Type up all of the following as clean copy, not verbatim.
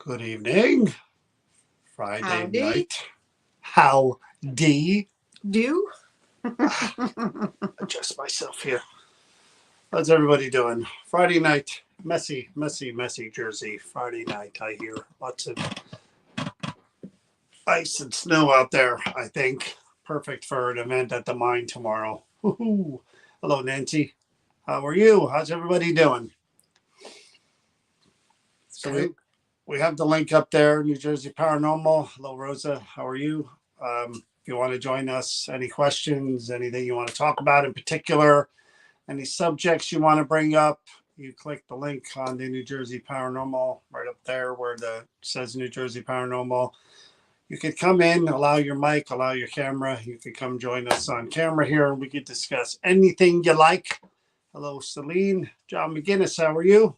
Good evening. Friday Howdy. night. Howdy. Do? Adjust myself here. How's everybody doing? Friday night. Messy Jersey. Friday night, I hear. Lots of ice and snow out there, I think. Perfect for an event at the mine tomorrow. Woohoo. Hello, Nancy. How are you? How's everybody doing? So we have the link up there, New Jersey Paranormal. Hello, Rosa. How are you? If you want to join us, any questions, anything you want to talk about in particular, any subjects you want to bring up, you click the link on the New Jersey Paranormal right up there where the says New Jersey Paranormal. You could come in, allow your mic, allow your camera. You could come join us on camera here and we could discuss anything you like. Hello, Celine. John McGinnis, how are you?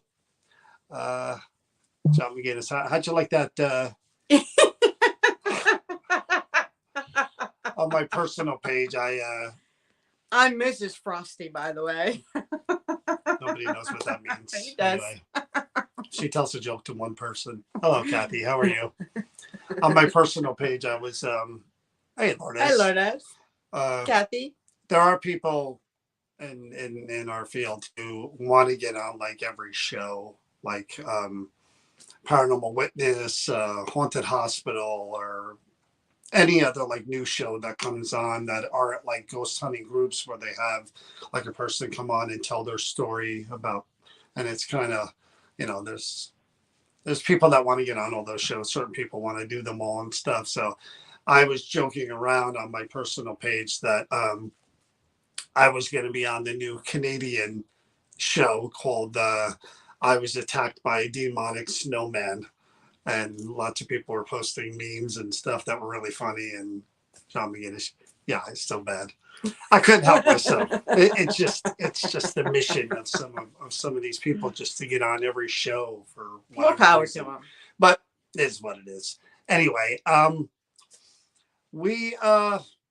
John McGinnis, how'd you like that? On my personal page, I'm Mrs. Frosty, by the way. Nobody knows what that means. He does. Anyway, she tells a joke to one person. Hello, Kathy. How are you? On my personal page, I was, hey, Lourdes. Hi, Lourdes. Kathy. There are people in our field who want to get on like every show, like Paranormal Witness, Haunted Hospital, or any other like new show that comes on that aren't like ghost hunting groups where they have like a person come on and tell their story about, and it's kind of, there's people that want to get on all those shows. Certain people want to do them all and stuff. So I was joking around on my personal page that I was going to be on the new Canadian show called I Was Attacked by a Demonic Snowman. And lots of people were posting memes and stuff that were really funny. And John McGinnis, yeah, it's so bad. I couldn't help myself. It's just the mission of some of these people just to get on every show for more power to them. But it is what it is. Anyway, we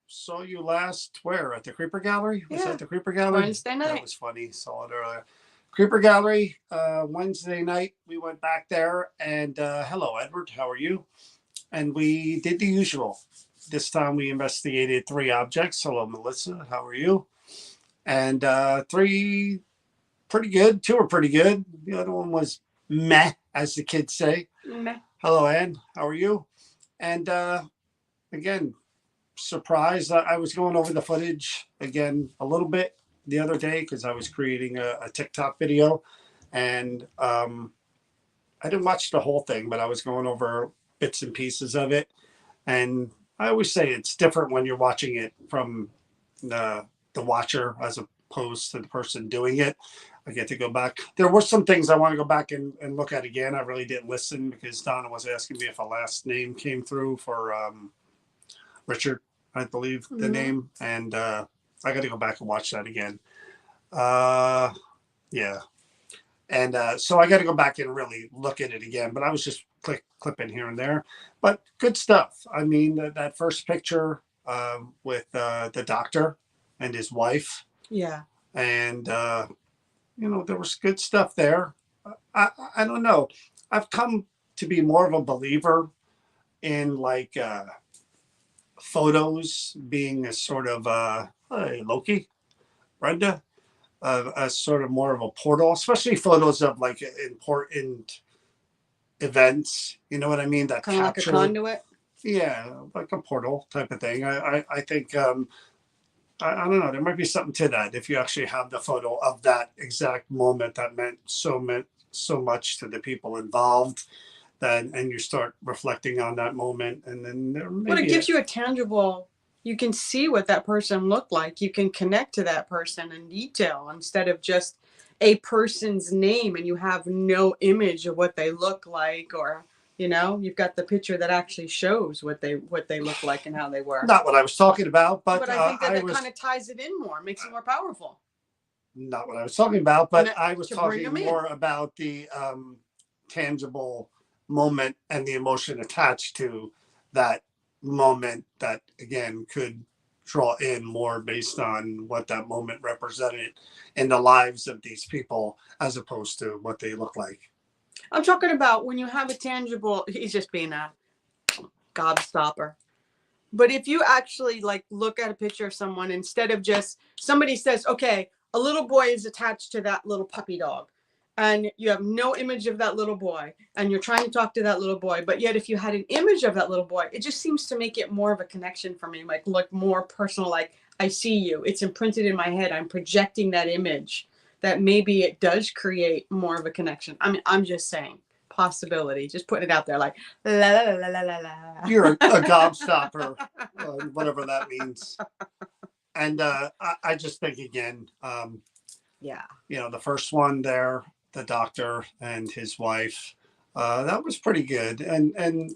saw you last where at the Creeper Gallery? Was that the Creeper Gallery? Wednesday night. That was funny. Saw it earlier. Creeper Gallery, Wednesday night, we went back there and hello, Edward, how are you? And we did the usual. This time we investigated 3 objects. Hello, Melissa, how are you? And 3 pretty good. 2 were pretty good. The other one was meh, as the kids say. Meh. Hello, Ann, how are you? And again, surprised. I was going over the footage again a little bit the other day because I was creating a TikTok video, and I didn't watch the whole thing, but I was going over bits and pieces of it. And I always say it's different when you're watching it from the watcher as opposed to the person doing it. I get to go back. There were some things I want to go back and look at again. I really didn't listen because Donna was asking me if a last name came through for Richard, I believe the name, and I got to go back and watch that again. Yeah. And so I got to go back and really look at it again. But I was just clipping here and there. But good stuff. I mean, that first picture with the doctor and his wife. Yeah. And, there was good stuff there. I don't know. I've come to be more of a believer in like photos being a sort of hey, Loki, Brenda, a sort of more of a portal, especially photos of like important events. You know what I mean? That kind of capture, like a conduit. Yeah, like a portal type of thing. I think I don't know. There might be something to that if you actually have the photo of that exact moment that meant so much to the people involved. Then and you start reflecting on that moment, and then there Well, it gives you a tangible. You can see what that person looked like. You can connect to that person in detail instead of just a person's name and you have no image of what they look like, or you've got the picture that actually shows what they look like and how they were. Not what I was talking about, but I think that kind of ties it in more, makes it more powerful. Not what I was talking about, but I was talking more about the tangible moment and the emotion attached to that moment that again could draw in more based on what that moment represented in the lives of these people as opposed to what they look like. I'm talking about when you have a tangible, he's just being a gobstopper. But if you actually like look at a picture of someone, instead of just somebody says, okay, a little boy is attached to that little puppy dog, and you have no image of that little boy, and you're trying to talk to that little boy, but yet if you had an image of that little boy, it just seems to make it more of a connection for me, like look more personal, like I see you, it's imprinted in my head, I'm projecting that image, that maybe it does create more of a connection. I mean, I'm just saying possibility, just putting it out there, like la la la la la la. You're a gobstopper, whatever that means. And I just think again, Yeah. the first one there, the doctor and his wife, that was pretty good. And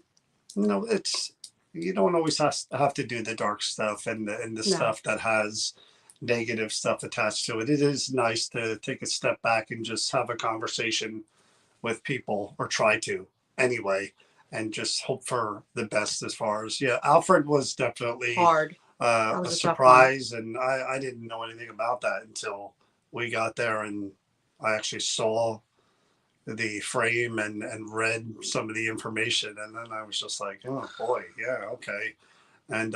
it's you don't always have to do the dark stuff and the No. stuff that has negative stuff attached to it. It is nice to take a step back and just have a conversation with people, or try to anyway, and just hope for the best. As far as, yeah, Alfred was definitely Hard. a Was a surprise, and I didn't know anything about that until we got there and I actually saw the frame and read some of the information, and then I was just like, oh boy, yeah, okay. And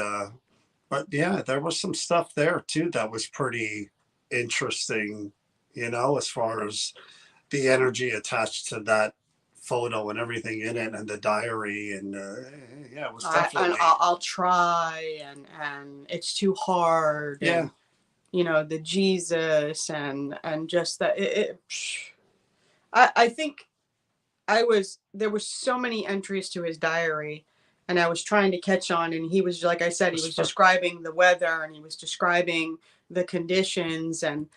but yeah, there was some stuff there too that was pretty interesting, as far as the energy attached to that photo and everything in it, and the diary, and yeah, it was definitely. I'll try, and it's too hard. Yeah. And, the Jesus and just that. I think there were so many entries to his diary, and I was trying to catch on, and he was, like I said, he was describing the weather, and he was describing the conditions, and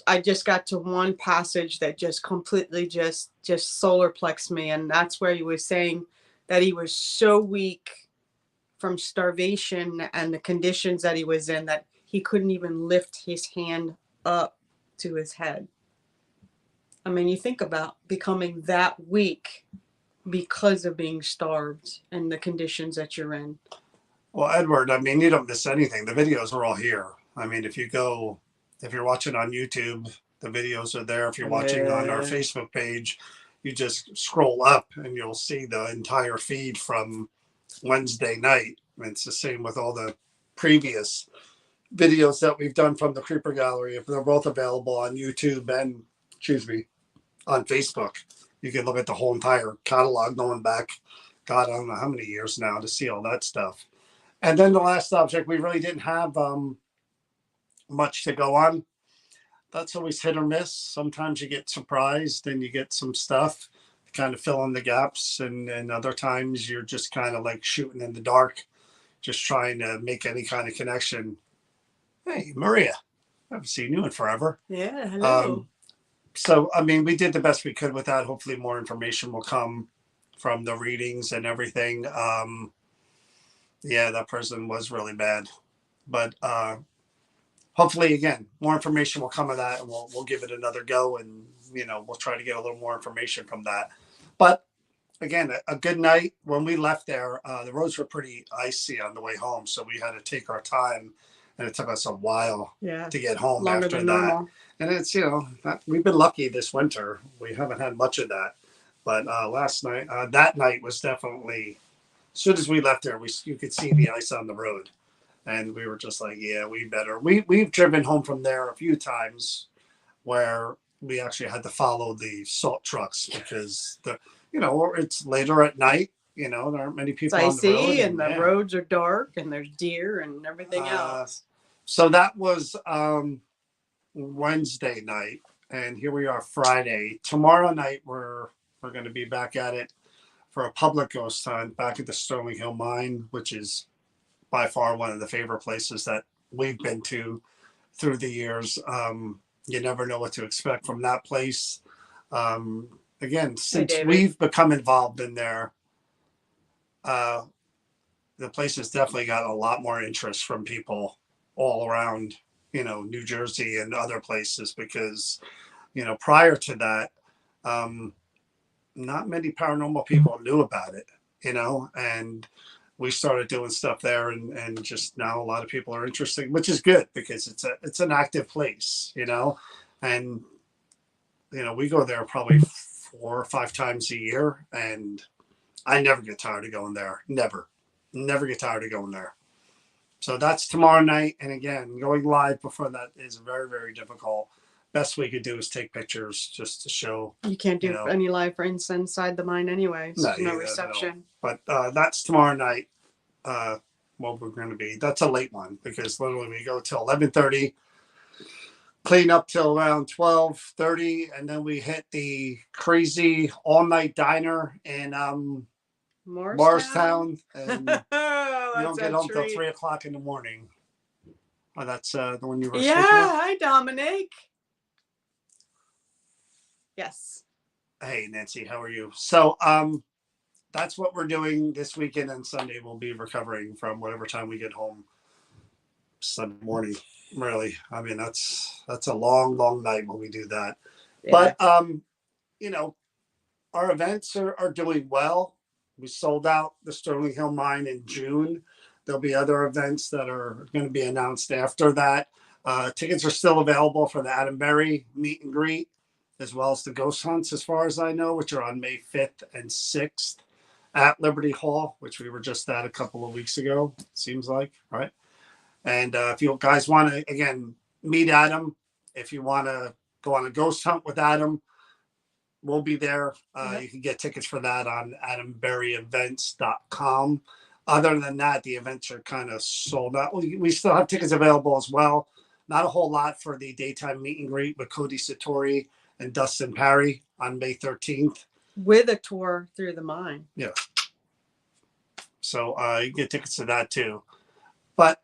I just got to one passage that just completely just solar plexed me, and that's where he was saying that he was so weak from starvation and the conditions that he was in that he couldn't even lift his hand up to his head. I mean, you think about becoming that weak because of being starved and the conditions that you're in. Well, Edward, I mean, you don't miss anything. The videos are all here. I mean, if you're watching on YouTube, the videos are there. If you're watching on our Facebook page, you just scroll up and you'll see the entire feed from Wednesday night. And it's the same with all the previous videos that we've done from the Creeper Gallery. If they're both available on YouTube and, on Facebook, you can look at the whole entire catalog going back, God, I don't know how many years now, to see all that stuff. And then the last object, we really didn't have much to go on. That's always hit or miss. Sometimes you get surprised and you get some stuff to kind of fill in the gaps. And other times you're just kind of like shooting in the dark, just trying to make any kind of connection. Hey, Maria, I haven't seen you in forever. Yeah, hello. So, I mean, we did the best we could with that. Hopefully more information will come from the readings and everything. Yeah, that person was really bad. But hopefully, again, more information will come of that, and we'll give it another go, and we'll try to get a little more information from that. But again, a good night. When we left there, the roads were pretty icy on the way home, so we had to take our time, and it took us a while to get home after that. Normal. And it's we've been lucky this winter. We haven't had much of that, but last night, that night was definitely. As soon as we left there, you could see the ice on the road. And we were just like, yeah, we better. We've driven home from there a few times where we actually had to follow the salt trucks because it's later at night. There aren't many people on the road. And the roads are dark and there's deer and everything else. So that was Wednesday night. And here we are Friday. Tomorrow night, we're going to be back at it for a public ghost hunt back at the Sterling Hill Mine, which is by far one of the favorite places that we've been to through the years. You never know what to expect from that place. Again, since we've become involved in there, the place has definitely got a lot more interest from people all around, New Jersey and other places, because, prior to that, not many paranormal people knew about it, and we started doing stuff there, and just now a lot of people are interested, which is good because it's an active place, and we go there probably 4 or 5 times a year, and I never get tired of going there. Never get tired of going there. So that's tomorrow night. And again, going live before that is very, very difficult. Best we could do is take pictures just to show. You can't do any live for inside the mine anyway. So no reception. No. But that's tomorrow night. What we're going to be. That's a late one because literally we go till 11:30, clean up till around 12:30, and then we hit the crazy all-night diner in Morristown, and you don't get home till 3 o'clock in the morning. Oh, that's the one you were speaking of? Hi, Dominic. Yes. Hey, Nancy, how are you? So, that's what we're doing this weekend, and Sunday we'll be recovering from whatever time we get home. Sunday morning, really. I mean, that's a long, long night when we do that. Yeah. But you know, our events are doing well. We sold out the Sterling Hill Mine in June. There'll be other events that are going to be announced after that. Tickets are still available for the Adam Berry meet and greet, as well as the ghost hunts, as far as I know, which are on May 5th and 6th at Liberty Hall, which we were just at a couple of weeks ago, it seems like, right? And if you guys want to, again, meet Adam, if you want to go on a ghost hunt with Adam, we'll be there. You can get tickets for that on adamberryevents.com. Other than that, the events are kind of sold out. We still have tickets available as well. Not a whole lot for the daytime meet and greet with Cody Satori and Dustin Parry on May 13th. With a tour through the mine. Yeah. So you can get tickets to that too. But,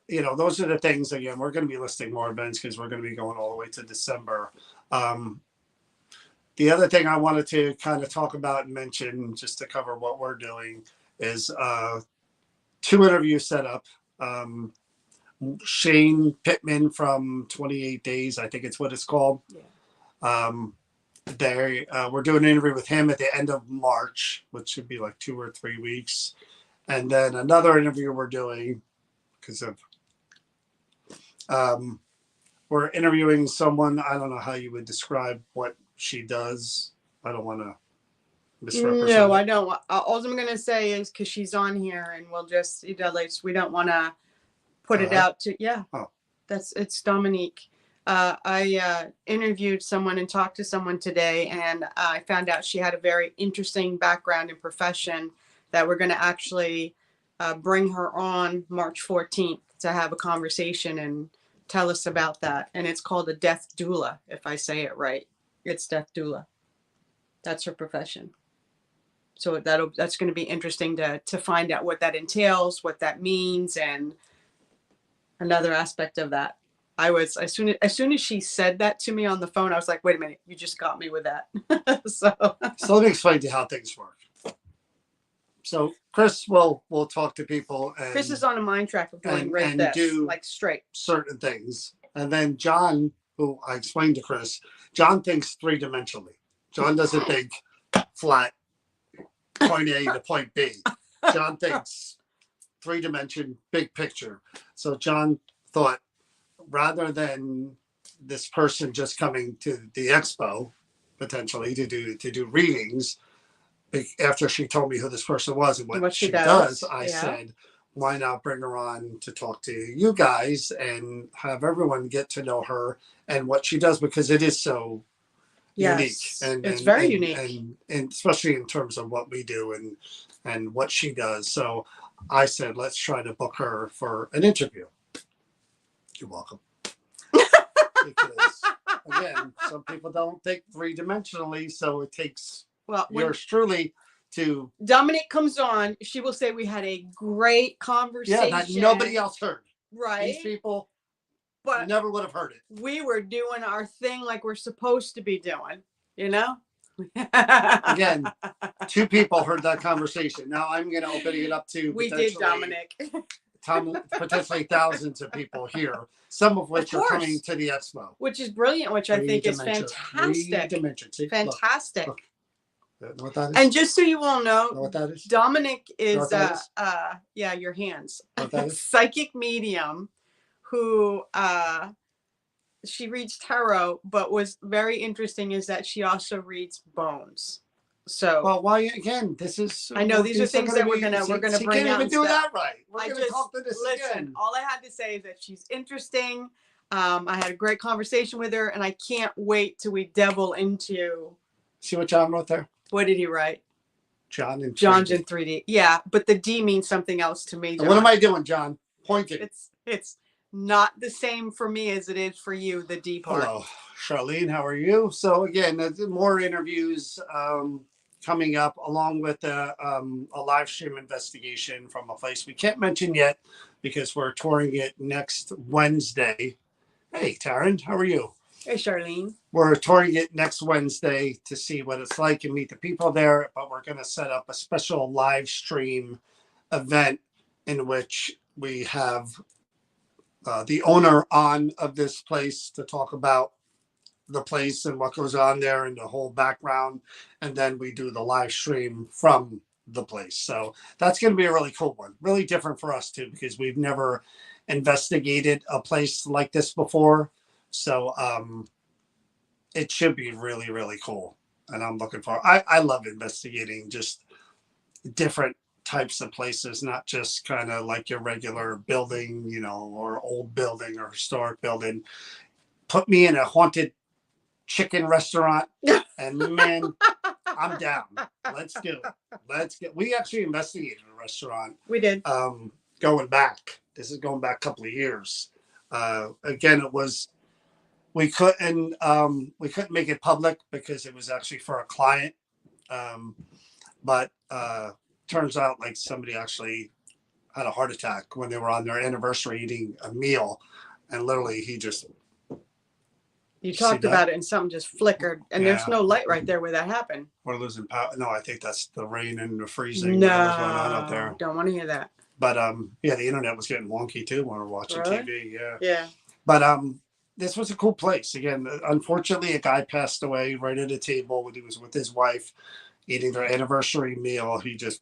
you know, those are the things. Again, we're going to be listing more events because we're going to be going all the way to December. The other thing I wanted to kind of talk about and mention, just to cover what we're doing, is 2 interviews set up. Shane Pittman from 28 Days, I think it's what it's called. Yeah. We're doing an interview with him at the end of March, which should be like 2 or 3 weeks. And then another interview we're doing because of we're interviewing someone. I don't know how you would describe what she does. I don't want to misrepresent. No, I don't. All I'm going to say is because she's on here, and we'll just, we don't want to put it out to, it's Dominique. I interviewed someone and talked to someone today, and I found out she had a very interesting background and profession that we're going to actually bring her on March 14th to have a conversation and tell us about that. And it's called a death doula, if I say it right. It's death doula. That's her profession. So that's going to be interesting to find out what that entails, what that means, and another aspect of that. I was, as soon as she said that to me on the phone, I was like, wait a minute, you just got me with that. So let me explain to you how things work. So Chris will talk to people. And Chris is on a mind track of doing like straight certain things. And then John, who I explained to Chris, John thinks 3-dimensionally. John doesn't think flat, point A to point B. John thinks 3-dimension, big picture. So John thought, rather than this person just coming to the expo, potentially to do readings, after she told me who this person was and what she does, I said, why not bring her on to talk to you guys and have everyone get to know her and what she does, because it is so unique. And it's very unique. And especially in terms of what we do and what she does. So I said, let's try to book her for an interview. You're welcome. Because again, some people don't think 3-dimensionally, so it takes yours truly to. Dominic comes on, she will say we had a great conversation. Yeah, that nobody else heard. Right. These people but never would have heard it. We were doing our thing like we're supposed to be doing, you know? Again, 2 people heard that conversation. Now I'm going to open it up to Dominic. Potentially thousands of people here, some of which are coming to the expo. Which is brilliant, which I think is fantastic. See, fantastic. Look. Know what that is? And just so you all know what that is? Dominic is, your hands. What that is? Psychic medium who she reads tarot, but what's very interesting is that she also reads bones. So Well, why again? This is. I know these are things that we're gonna She bring can't out. even do stuff. that right. We're gonna talk to this again. All I had to say is that she's interesting. I had a great conversation with her, and I can't wait till we devil into. See what John wrote there? What did he write? John in 3D. John's in 3D. Yeah, but the D means something else to me, John. What am I doing, John? Pointing. It's not the same for me as it is for you, the D part. Hello, Charlene. How are you? So again, more interviews coming up, along with a live stream investigation from a place we can't mention yet because we're touring it next Wednesday. Hey, Taryn, how are you? Hey, Charlene. We're touring it next Wednesday to see what it's like and meet the people there, but we're going to set up a special live stream event in which we have the owner on of this place to talk about the place and what goes on there and the whole background. And then we do the live stream from the place. So that's going to be a really cool one. Really different for us too, because we've never investigated a place like this before. So it should be really, really cool. And I'm looking for, I love investigating just different types of places, not just kind of like your regular building, you know, or old building or historic building. Put me in a haunted chicken restaurant and man, I'm down. Let's do it. We actually investigated a restaurant. We did. Going back. This is going back a couple of years. Again, it was we couldn't make it public because it was actually for a client. But turns out like somebody actually had a heart attack when they were on their anniversary eating a meal, and literally he just. You talked about it and something just flickered, and there's no light right there where that happened. We're losing power. No, I think that's the rain and the freezing. No, what's going on up there. Don't want to hear that. But yeah, the internet was getting wonky too when we were watching TV. Yeah. But this was a cool place. Again, unfortunately, a guy passed away right at a table when he was with his wife eating their anniversary meal. He just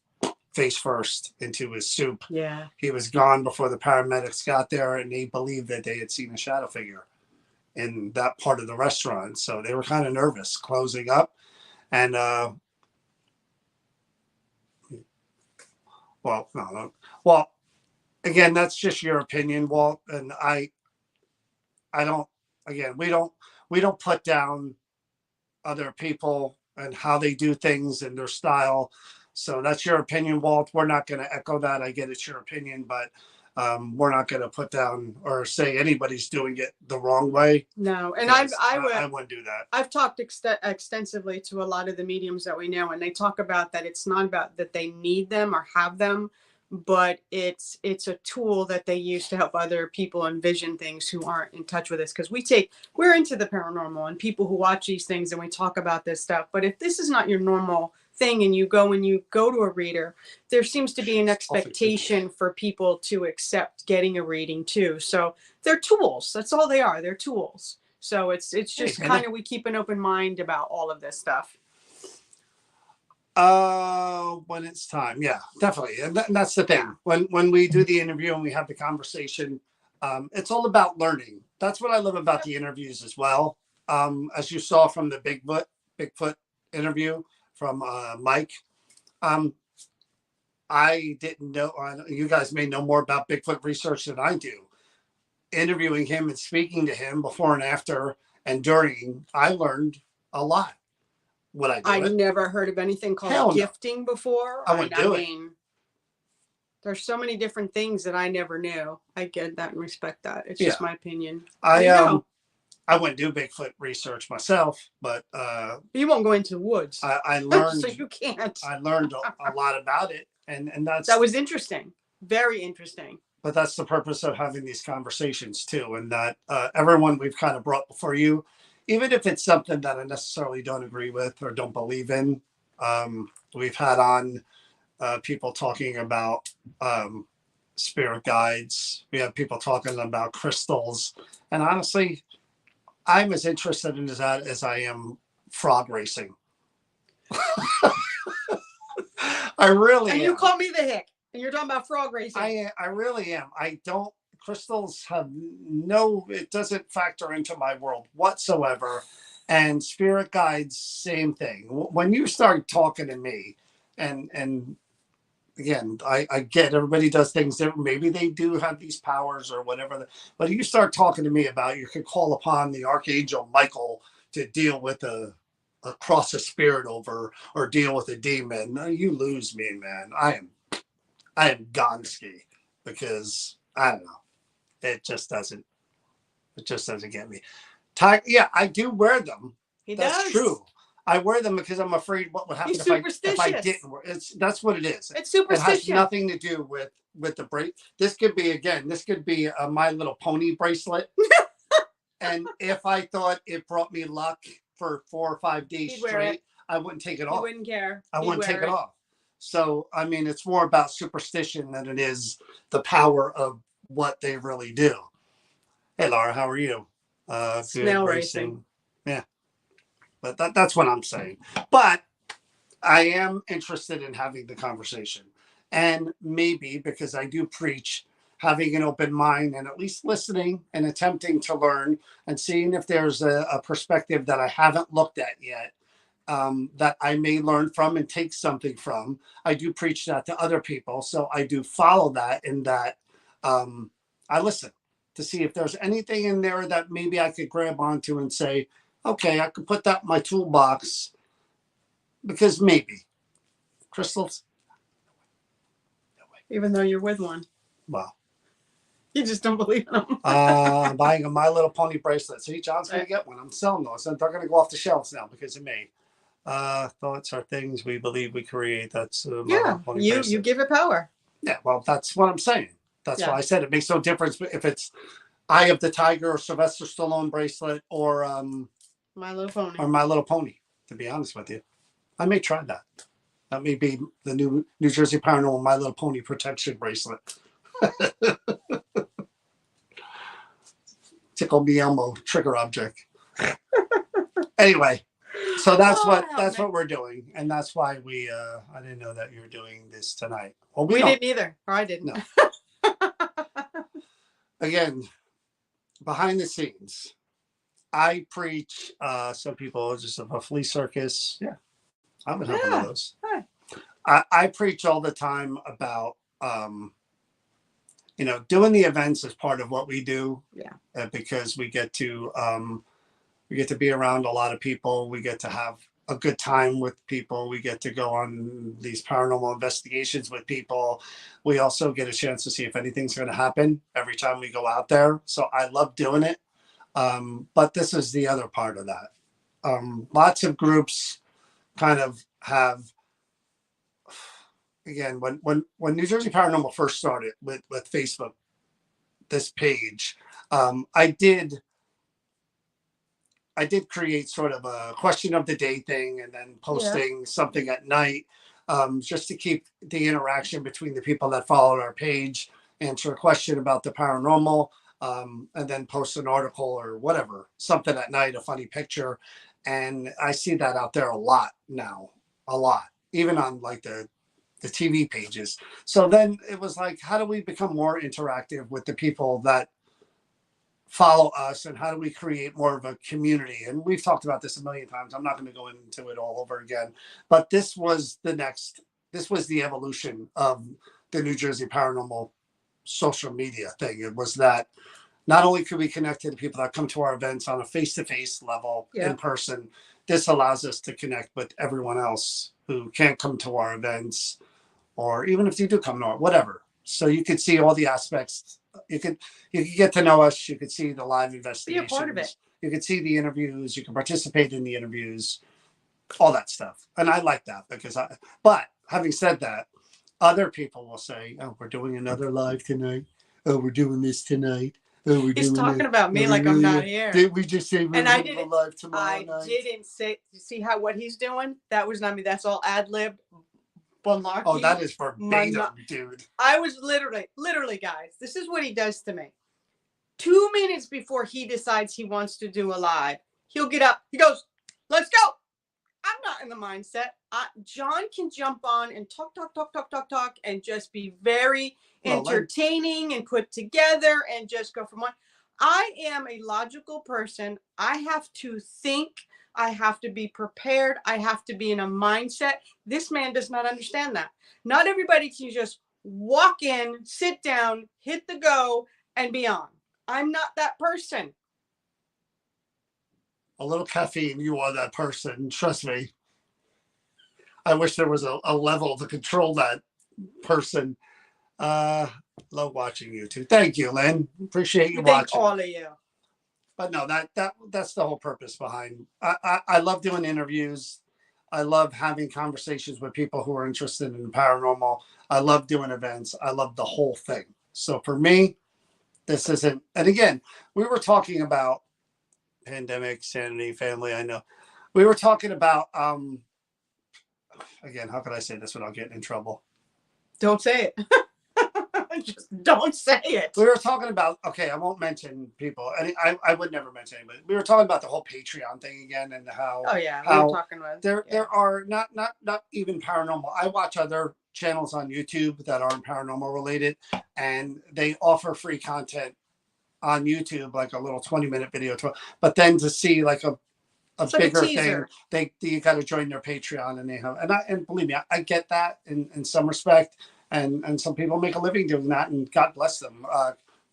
face first into his soup. Yeah. He was gone before the paramedics got there, and they believed that they had seen a shadow figure in that part of the restaurant. So they were kind of nervous closing up. And well, no. Well, again, that's just your opinion, Walt. And I don't, again, we don't put down other people and how they do things and their style. So that's your opinion, Walt. We're not going to echo that. I get it's your opinion, but we're not going to put down or say anybody's doing it the wrong way. No, and I wouldn't do that. I've talked extensively to a lot of the mediums that we know, and they talk about that it's not about that they need them or have them, but it's a tool that they use to help other people envision things who aren't in touch with us. Because we're into the paranormal and people who watch these things and we talk about this stuff. But if this is not your normal thing and you go to a reader, there seems to be an expectation for people to accept getting a reading too. So they're tools. That's all they are. They're tools. So it's just kind of, we keep an open mind about all of this stuff. When it's time. Yeah, definitely. And that's the thing. When we do the interview and we have the conversation, it's all about learning. That's what I love about the interviews as well. As you saw from the Bigfoot interview from Mike, I didn't know, you guys may know more about Bigfoot research than I do. Interviewing him and speaking to him before and after and during, I learned a lot. Would I do it? I never heard of anything called gifting before. I wouldn't do it. There's so many different things that I never knew. I get that and respect that. It's just my opinion. I wouldn't do Bigfoot research myself, but you won't go into the woods. I learned so you can't. I learned a lot about it, and that was interesting, very interesting. But that's the purpose of having these conversations too, and that everyone we've kind of brought before you, even if it's something that I necessarily don't agree with or don't believe in, we've had on people talking about spirit guides. We have people talking about crystals, and honestly, I'm as interested in that as I am frog racing. I really am. And you call me the hick, and you're talking about frog racing. I really am. I don't crystals have it doesn't factor into my world whatsoever. And spirit guides, same thing. When you start talking to me, and again, I get everybody does things different. Maybe they do have these powers or whatever. But you start talking to me about you could call upon the Archangel Michael to deal with a cross a spirit over or deal with a demon. No, you lose me, man. I am Gonski because I don't know. It just doesn't get me. Yeah, I do wear them. That's true. I wear them because I'm afraid what would happen if I didn't wear. That's what it is. It's superstition. It has nothing to do with the bracelet. This could be a My Little Pony bracelet. And if I thought it brought me luck for 4 or 5 days straight, I wouldn't take it off. You wouldn't care. I wouldn't take it off. So I mean, it's more about superstition than it is the power of what they really do. Hey, Laura, how are you? Snail racing. Yeah. But that's what I'm saying. But I am interested in having the conversation. And maybe because I do preach having an open mind and at least listening and attempting to learn and seeing if there's a perspective that I haven't looked at yet that I may learn from and take something from. I do preach that to other people. So I do follow that in that I listen to see if there's anything in there that maybe I could grab onto and say, okay, I could put that in my toolbox because maybe crystals. No way. Even though you're with one. Well, you just don't believe in them. I'm buying a My Little Pony bracelet. See, John's going to get one. I'm selling those. And they're going to go off the shelves now because of me. Thoughts are things we believe we create. That's you give it power. Yeah, well, that's what I'm saying. That's why I said it makes no difference if it's Eye of the Tiger or Sylvester Stallone bracelet or My Little Pony. Or My Little Pony, to be honest with you. I may try that. That may be the new New Jersey Paranormal My Little Pony protection bracelet. Tickle me Elmo trigger object. Anyway, so that's what we're doing, and that's why we. I didn't know that you were doing this tonight. Well, we didn't either, or I didn't. No. Again, behind the scenes, I preach. Some people just a flea circus. Yeah, I would have one of those. I preach all the time about. Doing the events is part of what we do. Yeah. Because we get to be around a lot of people. We get to have a good time with people. We get to go on these paranormal investigations with people. We also get a chance to see if anything's going to happen every time we go out there. So I love doing it. But this is the other part of that. Lots of groups kind of have. Again, when New Jersey Paranormal first started with Facebook, this page, I did create sort of a question of the day thing and then posting something at night just to keep the interaction between the people that followed our page, answer a question about the paranormal, and then post an article or whatever, something at night, a funny picture. And I see that out there a lot now, even on like the TV pages. So then it was like, how do we become more interactive with the people that follow us, and how do we create more of a community? And we've talked about this a million times. I'm not going to go into it all over again, but this was the evolution of the New Jersey Paranormal social media thing. It was that not only could we connect to the people that come to our events on a face-to-face level in person, this allows us to connect with everyone else who can't come to our events, or even if you do come to our, whatever. So you could see all the aspects. You could get to know us. You could see the live investigations. Be a part of it. You could see the interviews. You can participate in the interviews, all that stuff. And I like that but having said that, other people will say, oh, we're doing another live tonight. Oh, we're doing this tonight. Oh, he's talking about me like I'm not here. Did we just say we're doing live tomorrow night? I didn't say, you see what he's doing? That was not me. That's all ad-libbed. Oh, that is verbatim, dude. I was literally, guys, this is what he does to me. 2 minutes before he decides he wants to do a live, he'll get up. He goes, let's go. I'm not in the mindset. John can jump on and talk, and just be very entertaining and put together and just go from one. I am a logical person. I have to think. I have to be prepared. I have to be in a mindset. This man does not understand that. Not everybody can just walk in, sit down, hit the go, and be on. I'm not that person. A little caffeine, you are that person. Trust me. I wish there was a level to control that person. Uh, love watching you too. Thank you, Lynn. Appreciate you We thank watching. all of you. But no, that's the whole purpose behind. I love doing interviews. I love having conversations with people who are interested in paranormal. I love doing events. I love the whole thing. So for me, this isn't. And again, we were talking about pandemic, sanity, family. I know we were talking about. Again, how could I say this without getting in trouble? Don't say it. Just don't say it. We were talking about, okay, I won't mention people. And I would never mention anybody. We were talking about the whole Patreon thing again and how we were talking about there are not even paranormal. I watch other channels on YouTube that aren't paranormal related, and they offer free content on YouTube, like a little 20-minute video. But then to see like a bigger thing, you got to join their Patreon, and they have, and believe me, I get that in some respect. And some people make a living doing that, and God bless them.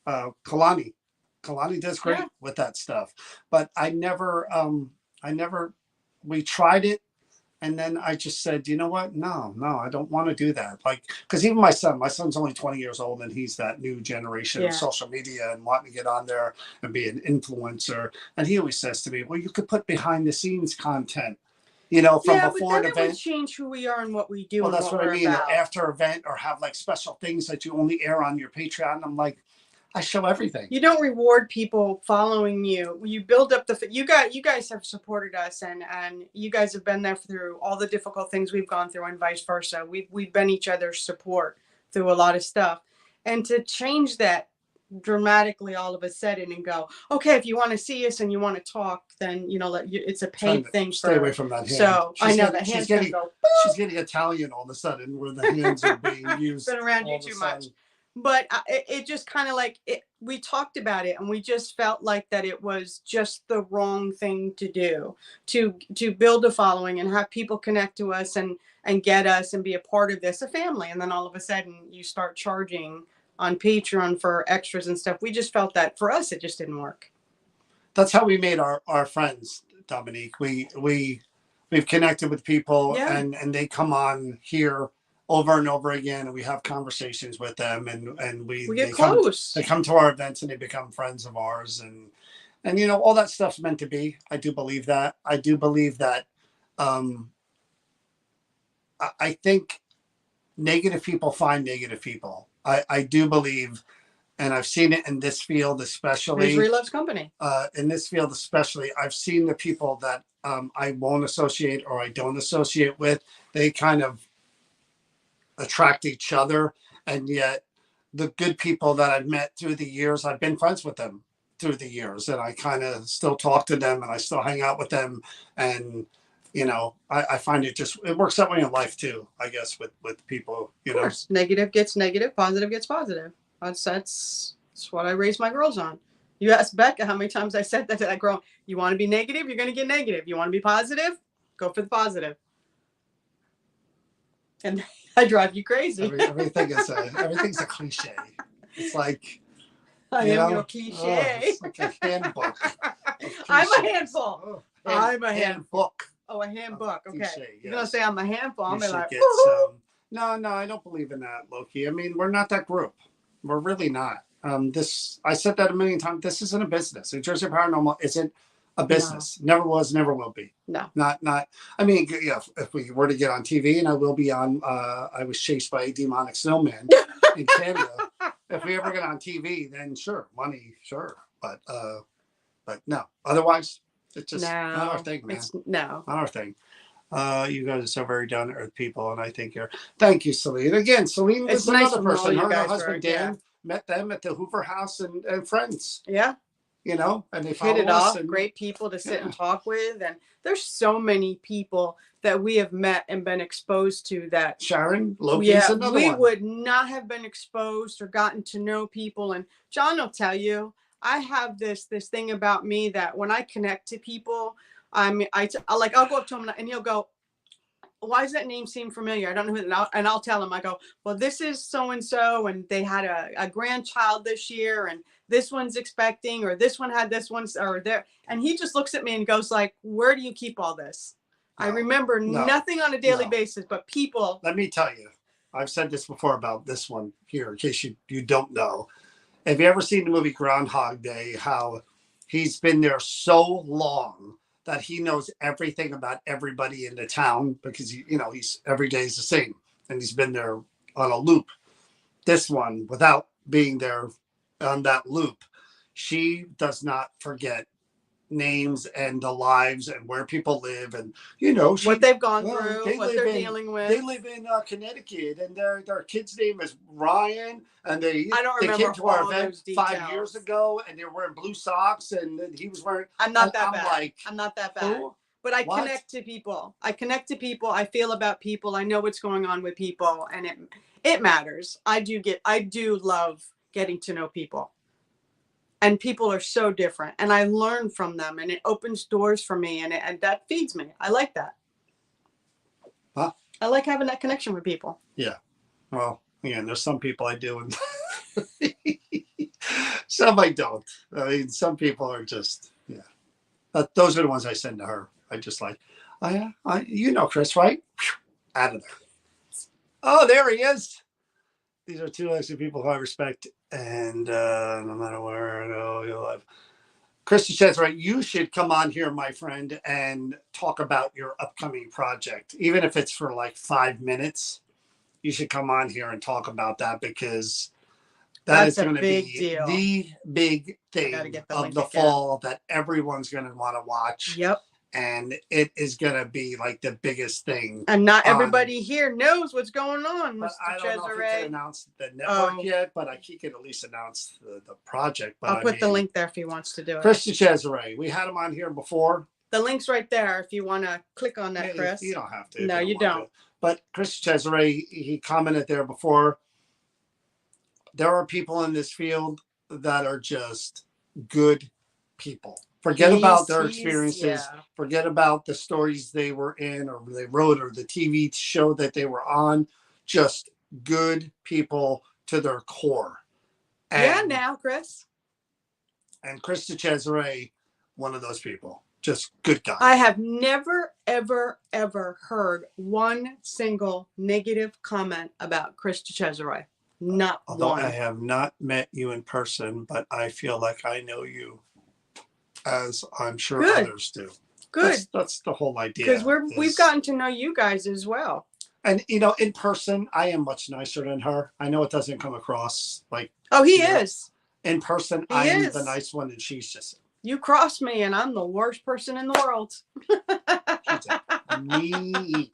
Kalani does great with that stuff, but I never, we tried it, and then I just said, you know what? No, I don't want to do that. Like, because even my son's only 20 years old, and he's that new generation of social media and wanting to get on there and be an influencer. And he always says to me, well, you could put behind the scenes content. From before an event. It would change who we are and what we do. Well, that's what I mean. Or after event, or have like special things that you only air on your Patreon. I'm like, I show everything. You don't reward people following you. You build up you guys have supported us, and you guys have been there through all the difficult things we've gone through, and vice versa. We've been each other's support through a lot of stuff, and to change that dramatically all of a sudden and go, okay, if you want to see us and you want to talk, then it's a paid thing. Stay away from that hand. So I know that hand's gonna go. She's getting Italian all of a sudden, where the hands are being used. Been around you too much. But it just kind of like we talked about it, and we just felt like that it was just the wrong thing to do, to build a following and have people connect to us and get us and be a part of this, a family. And then all of a sudden you start charging on Patreon for extras and stuff. We just felt that for us, it just didn't work. That's how we made our friends, Dominique. We've connected with people, and they come on here over and over again, and we have conversations with them, and we get close. They come to our events, and they become friends of ours, and all that stuff's meant to be. I do believe that. I think negative people find negative people. I do believe, and I've seen it in this field especially. Misery loves company. In this field especially, I've seen the people that I won't associate or I don't associate with. They kind of attract each other, and yet the good people that I've met through the years, I've been friends with them through the years, and I kind of still talk to them, and I still hang out with them, and I find it works that way in life too, I guess, with people. Of course. Negative gets negative, positive gets positive. That's what I raise my girls on. You asked Becca how many times I said that to that girl. You want to be negative, you're going to get negative. You want to be positive, go for the positive. And I drive you crazy. Everything's a cliche. It's like I am your cliche. It's like a handbook. I'm a handful. I'm a handbook. Oh, a handbook. Okay. Cliche, You're gonna say I'm a handful. I'm like, no, I don't believe in that, Loki. I mean, we're not that group. We're really not. I said that a million times. This isn't a business. New Jersey Paranormal isn't a business. No. Never was, never will be. No. Not. I mean, yeah, if we were to get on TV, and I will be on. I was chased by a demonic snowman in Canada. If we ever get on TV, then sure, money, sure, but no. Otherwise, it's just not our thing, man. Not our thing. You guys are so very down to earth people, and I think you're. Thank you, Celine. Again, Celine was another person. Her husband Dan met them at the Hoover House and friends. Yeah. you know, and they hit follow it us. off. And Great people to sit yeah. and talk with. And there's so many people that we have met and been exposed to that Sharon Loki's another we one. would not have been exposed or gotten to know people. And John will tell you, I have this thing about me that when I connect to people, I'll go up to him and he'll go, why does that name seem familiar? I don't know who. And I'll tell him, I go, well, this is so and so, and they had a grandchild this year, and this one's expecting, or this one had this one, or there. And he just looks at me and goes like, where do you keep all this? I remember nothing on a daily basis, but people. Let me tell you, I've said this before about this one here, in case you don't know. Have you ever seen the movie Groundhog Day? How he's been there so long that he knows everything about everybody in the town because he's every day is the same, and he's been there on a loop. This one, without being there on that loop, she does not forget names and the lives and where people live, and what they've gone through, what they're dealing with. They live in Connecticut, and their kid's name is Ryan, and they came to our event 5 years ago, and they were wearing blue socks, and he was wearing. I'm not that bad. I'm not that bad. Who? But I connect to people. I feel about people. I know what's going on with people, and it matters. I do love getting to know people. And people are so different, and I learn from them, and it opens doors for me, and that feeds me. I like that. Huh? I like having that connection with people. Yeah. Well, again, there's some people I do, and some I don't. I mean, some people are just, those are the ones I send to her. I just like, Chris, right? Out of there. Oh, there he is. These are two excellent people who I respect, and no matter where I go, you'll have. Krista says, right, you should come on here, my friend, and talk about your upcoming project. Even if it's for like 5 minutes, you should come on here and talk about that, because that's going to be the big thing of the fall that everyone's going to want to watch. Yep. And it is going to be like the biggest thing. And not everybody here knows what's going on, Mr. I don't know if we can announce the network yet, but he can at least announce the project. But I'll put the link there if he wants to do it. Christian Cesare, we had him on here before. The link's right there if you want to click on that, Chris. You don't have to. No, you don't. But Christian Cesare, he commented there before. There are people in this field that are just good people. Forget about their experiences. Yeah. Forget about the stories they were in or they wrote or the TV show that they were on. Just good people to their core. And, now, Chris. And Chris Cesare, one of those people. Just good guy. I have never, ever, ever heard one single negative comment about Chris Cesare. Not Although one. I have not met you in person, but I feel like I know you. As I'm sure others do. Good. That's the whole idea. Because we've gotten to know you guys as well. And in person, I am much nicer than her. I know it doesn't come across like. Oh, he is. In person, I am the nice one, and she's just. You cross me, and I'm the worst person in the world. Me,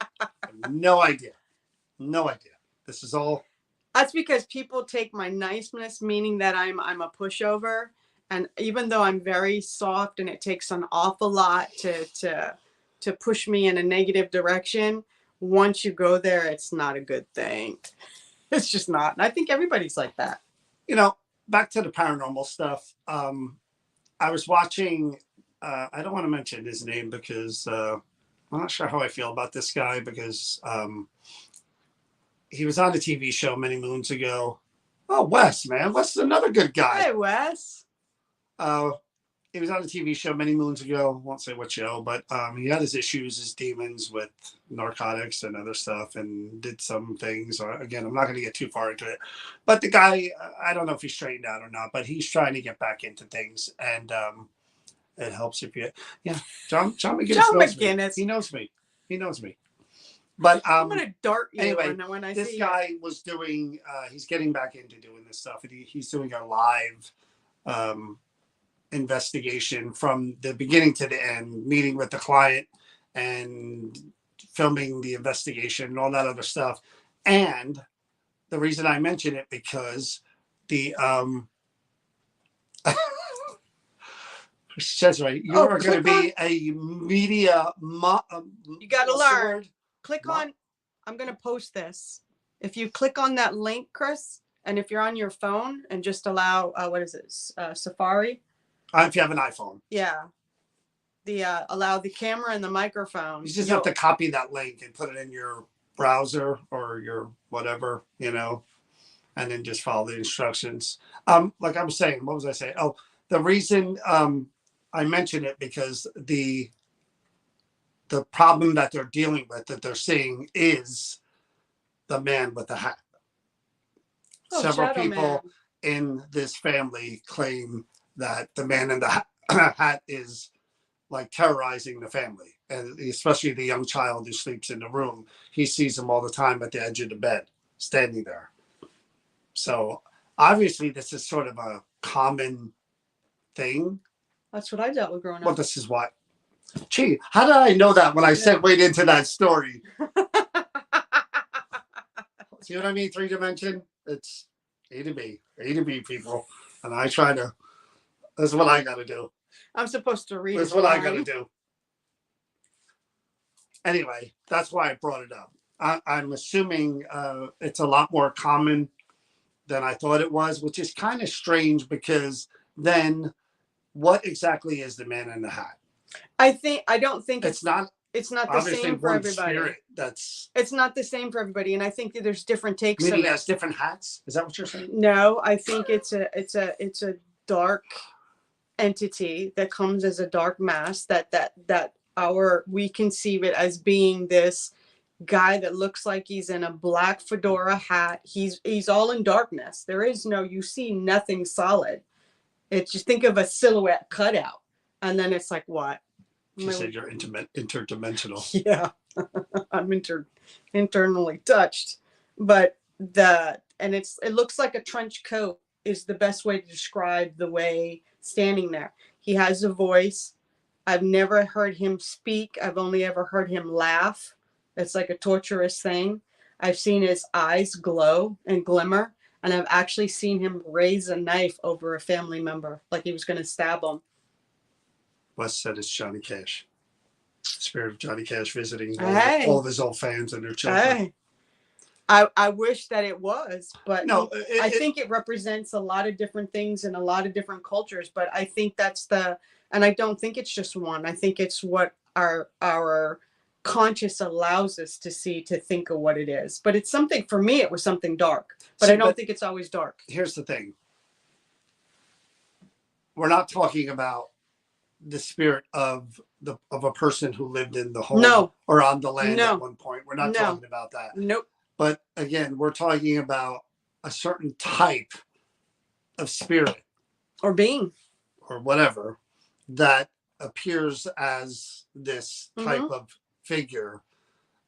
no idea. This is all. That's because people take my niceness, meaning that I'm a pushover. And even though I'm very soft and it takes an awful lot to push me in a negative direction, once you go there, it's not a good thing. It's just not. And I think everybody's like that. Back to the paranormal stuff. I was watching, I don't want to mention his name because I'm not sure how I feel about this guy, because he was on a TV show many moons ago. Oh, Wes, man. Wes is another good guy. Hey, Wes. He was on a TV show many moons ago. Won't say what show, but he had his issues, his demons with narcotics and other stuff, and did some things. Again, I'm not going to get too far into it. But the guy, I don't know if he's straightened out or not, but he's trying to get back into things, and it helps if you, John McGinnis. He knows me. But I'm going to dart you anyway, when I this see guy was doing. He's getting back into doing this stuff, and he's doing a live. Investigation from the beginning to the end, meeting with the client and filming the investigation and all that other stuff. And the reason I mention it because the She says right. You Oh, are going to click be a media. You got to what's the learn. word? Click on. I'm going to post this. If you click on that link, Chris, and if you're on your phone and just allow, what is it? Safari. If you have an iPhone, Yeah. The allow the camera and the microphone. you just have to copy that link and put it in your browser or your whatever, you know, and then just follow the instructions. Like I was saying, what was I saying? Oh, the reason I mention it because the problem that they're dealing with, that they're seeing, is the man with the hat. Oh, Several Shadow people Man. in this family claim that the man in the hat is like terrorizing the family, and especially the young child who sleeps in the room. He sees him all the time at the edge of the bed, standing there. So obviously, this is sort of a common thing. That's what I dealt with growing Well, up. this is what. Gee, how did I know that when I segued into that story? See what I mean? 3 dimension. It's A to B, people, and I try to. That's what I got to do. I'm supposed to read. That's what I got to do. Anyway, that's why I brought it up. I'm assuming it's a lot more common than I thought it was, which is kind of strange because then what exactly is the man in the hat? I don't think it's not. It's not the same for everybody. Spirit that's. It's not the same for everybody, and I think that there's different takes. Meaning, has different hats. Is that what you're saying? No, I think it's a dark entity that comes as a dark mass that we conceive it as being this guy that looks like he's in a black fedora hat. He's all in darkness. There is no, you see nothing solid. It's just, think of a silhouette cutout, and then it's like, what? You said you're interdimensional. Yeah. I'm internally touched, but it looks like a trench coat is the best way to describe the way standing there. He has a voice. I've never heard him speak. I've only ever heard him laugh. It's like a torturous thing. I've seen his eyes glow and glimmer, and I've actually seen him raise a knife over a family member, like he was going to stab him. Wes said it's Johnny Cash. Spirit of Johnny Cash visiting Hey. all of his old fans and their children. Hey. I wish that it was, but no, I think it represents a lot of different things in a lot of different cultures. But I think and I don't think it's just one. I think it's what our conscious allows us to see, to think of what it is. But it's something, for me, it was something dark. But I don't think it's always dark. Here's the thing. We're not talking about the spirit of a person who lived in the home or on the land at one point. We're not talking about that. Nope. But again, we're talking about a certain type of spirit or being or whatever that appears as this type of figure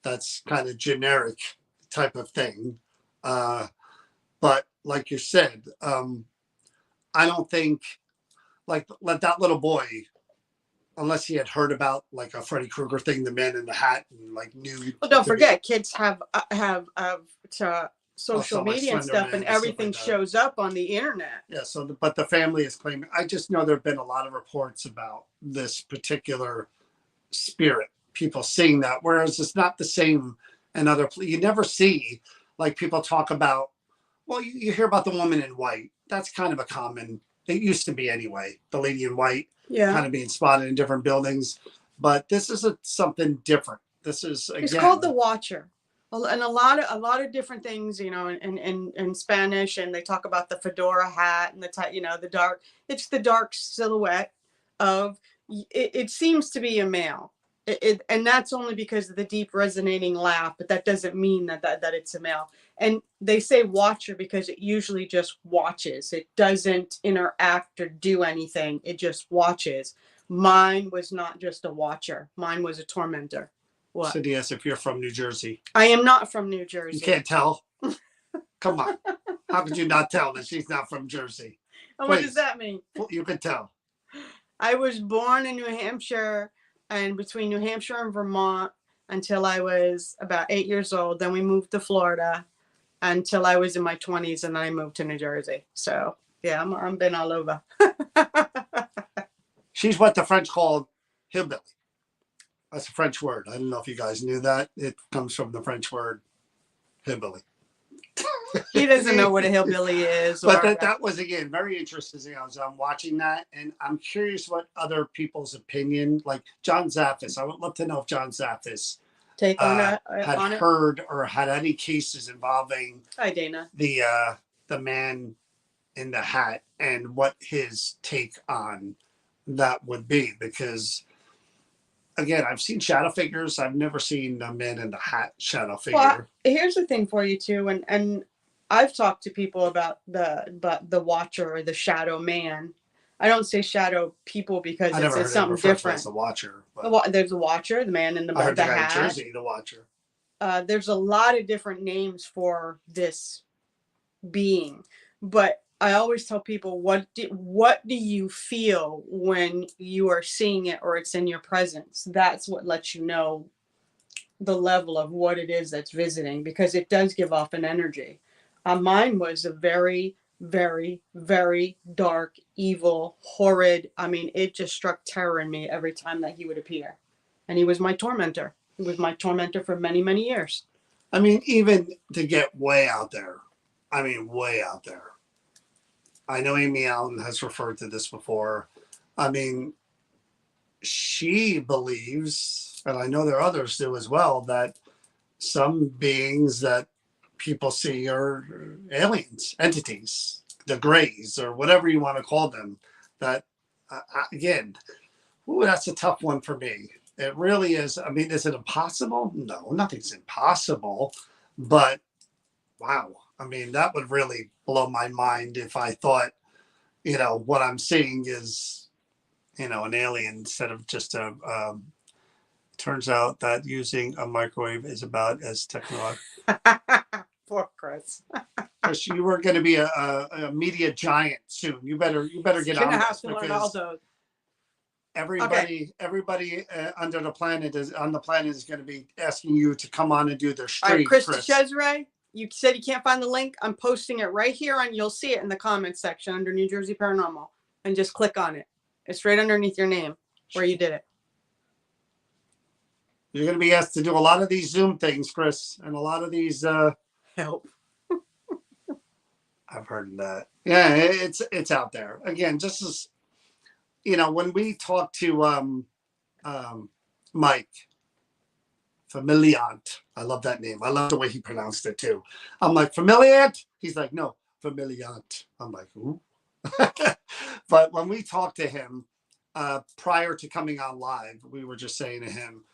that's kind of generic type of thing. But like you said, I don't think like that little boy, unless he had heard about like a Freddy Krueger thing, the man in the hat, and like knew. Well, don't forget, kids have social media and stuff, and everything shows up on the internet. Yeah. So, but the family is claiming. I just know there have been a lot of reports about this particular spirit, people seeing that, whereas it's not the same in other. You never see like people talk about. Well, you hear about the woman in white. That's kind of a common. It used to be anyway. The lady in white. Yeah. Kind of being spotted in different buildings, but this is something different. This is again, it's called the Watcher, and a lot of different things, in Spanish, and they talk about the fedora hat and the dark. It's the dark silhouette of it seems to be a male, and that's only because of the deep resonating laugh, but that doesn't mean that it's a male. And they say Watcher because it usually just watches. It doesn't interact or do anything. It just watches. Mine was not just a watcher. Mine was a tormentor. What? So yes, if you're from New Jersey. I am not from New Jersey. You can't tell. Come on. How could you not tell that she's not from Jersey? And what does that mean? You can tell. I was born in New Hampshire, and between New Hampshire and Vermont until I was about 8 years old. Then we moved to Florida until I was in my 20s, and then I moved to New Jersey. So yeah, I'm been all over. She's what the French call hillbilly. That's a French word. I don't know if you guys knew that. It comes from the French word hillbilly. He doesn't know what a hillbilly is. But that was, again, very interesting. I was watching that, and I'm curious what other people's opinion, like John Zaffis. I would love to know if John Zaffis take on had heard or had any cases involving Hi, Dana. the man in the hat, and what his take on that would be. Because, again, I've seen shadow figures. I've never seen a man in the hat shadow figure. Well, here's the thing for you too, and I've talked to people about the watcher or the shadow man. I don't say shadow people because it's something different. As the watcher. There's a watcher, the man in the, I heard the the guy hat. in Jersey, the watcher. There's a lot of different names for this being, but I always tell people, what do you feel when you are seeing it or it's in your presence? That's what lets you know the level of what it is that's visiting, because it does give off an energy. Mine was a very, very, very dark, evil, horrid. I mean, it just struck terror in me every time that he would appear. And he was my tormentor. He was my tormentor for many, many years. I mean, even to get way out there. I mean, way out there. I know Amy Allen has referred to this before. I mean, she believes, and I know there are others do as well, that some beings that people see are aliens, entities, the Greys, or whatever you want to call them. That, again, that's a tough one for me. It really is. I mean, is it impossible? No, nothing's impossible. But, wow. I mean, that would really blow my mind if I thought, what I'm seeing is, an alien instead of just a. Turns out that using a microwave is about as technological. Poor Chris. Chris, you were going to be a media giant soon. You better get on this, because everybody under the planet is going to be asking you to come on and do their stream. All right, Chris Chesray, you said you can't find the link. I'm posting it right here, and you'll see it in the comments section under New Jersey Paranormal, and just click on it. It's right underneath your name where you did it. You're going to be asked to do a lot of these Zoom things, Chris, and a lot of these help. I've heard that. Yeah, it's out there. Again, just as when we talk to Mike Familiant, I love that name. I love the way he pronounced it too. I'm like, Familiant? He's like, no, Familiant. I'm like, ooh. But when we talked to him prior to coming on live, we were just saying to him,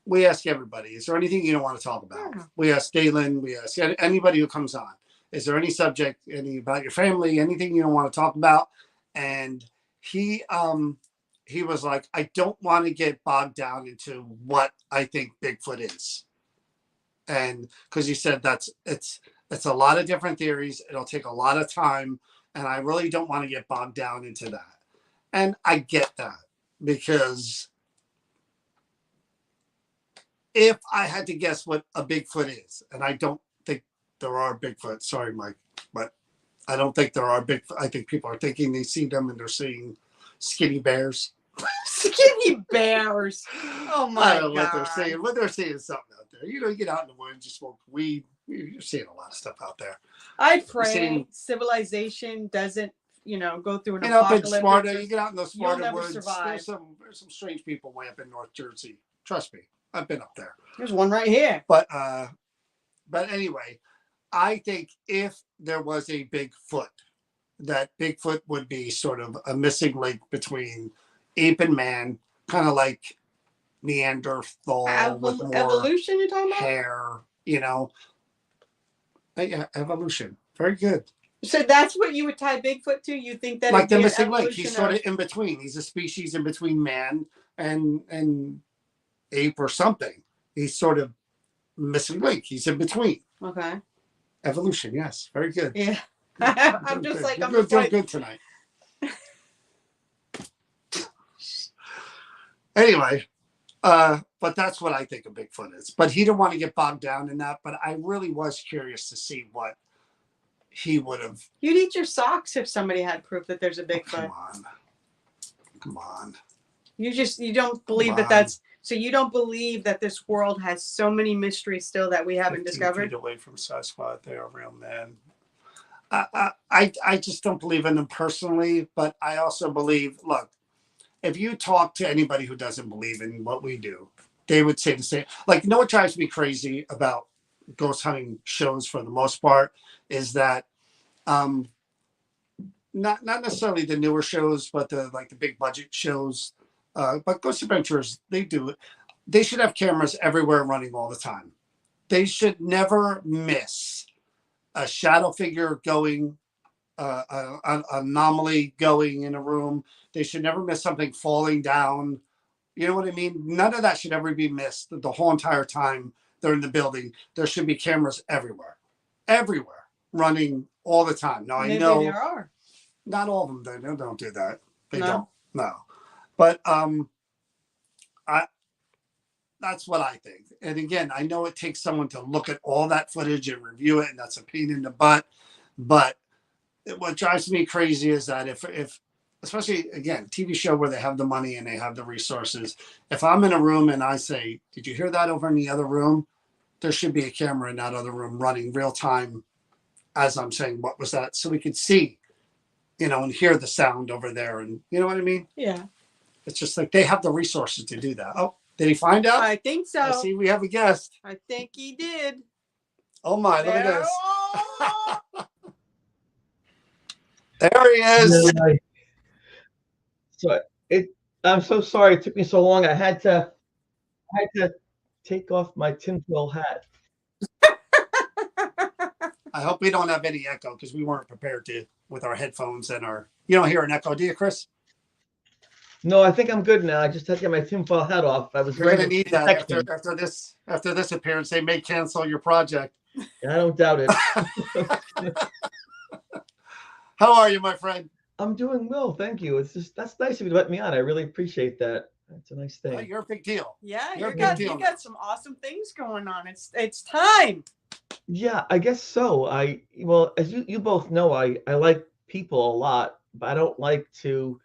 we ask everybody, is there anything you don't want to talk about? Yeah. We ask Galen, we ask anybody who comes on, is there any subject, about your family, anything you don't want to talk about? And he was like, I don't want to get bogged down into what I think Bigfoot is. And because he said it's a lot of different theories. It'll take a lot of time. And I really don't want to get bogged down into that. And I get that, because if I had to guess what a Bigfoot is, and I don't think there are Bigfoot, sorry, Mike, but I don't think there are Bigfoot. I think people are thinking they see them and they're seeing skinny bears. Skinny bears. Oh my God. I don't know what they're saying. What they're saying is something out there. You get out in the woods, you smoke weed. You're seeing a lot of stuff out there. I pray civilization doesn't, go through an apocalypse. Sparta, you get out in those Sparta woods. Survive. There's some strange people way up in North Jersey. Trust me. I've been up there. There's one right here. But anyway, I think if there was a Bigfoot, that Bigfoot would be sort of a missing link between ape and man, kind of like Neanderthal with more evolution. You're talking about hair, Yeah, evolution. Very good. So that's what you would tie Bigfoot to? You think that like the missing link? He's sort of in between. He's a species in between man and ape or something. He's sort of missing link. He's in between. Okay. Evolution, yes. Very good. Yeah. I'm just good. like, You're doing good tonight. Anyway, but that's what I think a Bigfoot is. But he didn't want to get bogged down in that. But I really was curious to see what he would have. You'd eat your socks if somebody had proof that there's a Bigfoot. Oh, Come on. You don't believe that that's so you don't believe that this world has so many mysteries still that we haven't 15 discovered? feet away from Sasquatch, they are real, man. I just don't believe in them personally, but I also believe, look, if you talk to anybody who doesn't believe in what we do, they would say the same. Like, you know what drives me crazy about ghost hunting shows for the most part is that um, not necessarily the newer shows, but the big budget shows. But Ghost Adventures, they do it. They should have cameras everywhere running all the time. They should never miss a shadow figure going, an anomaly going in a room. They should never miss something falling down. You know what I mean? None of that should ever be missed the whole entire time they're in the building. There should be cameras everywhere, running all the time. Now, I Maybe know there are. not all of them, they don't do that. They No. don't. No. But I that's what I think. And again, I know it takes someone to look at all that footage and review it, and that's a pain in the butt. But what drives me crazy is that if especially again, TV show where they have the money and they have the resources, if I'm in a room and I say, "Did you hear that over in the other room?" There should be a camera in that other room running real time as I'm saying, "What was that?" So we could see, and hear the sound over there, and you know what I mean? Yeah. It's just like they have the resources to do that. Oh, did he find out? I think so. I see we have a guest. I think he did. Oh my, look at There- this. Oh! There he is. So I'm so sorry it took me so long. I had to take off my tinfoil hat. I hope we don't have any echo because we weren't prepared to with our headphones and our. You don't hear an echo, do you, Chris? No, I think I'm good now. I just had to get my tinfoil hat off. I was You're ready gonna need that after this appearance. They may cancel your project. I don't doubt it. How are you, my friend? I'm doing well, thank you. That's nice of you to let me on. I really appreciate that. That's a nice thing. You're a big deal. Yeah, You're you got some awesome things going on. It's time. Yeah, I guess so. As you both know, I like people a lot, but I don't like to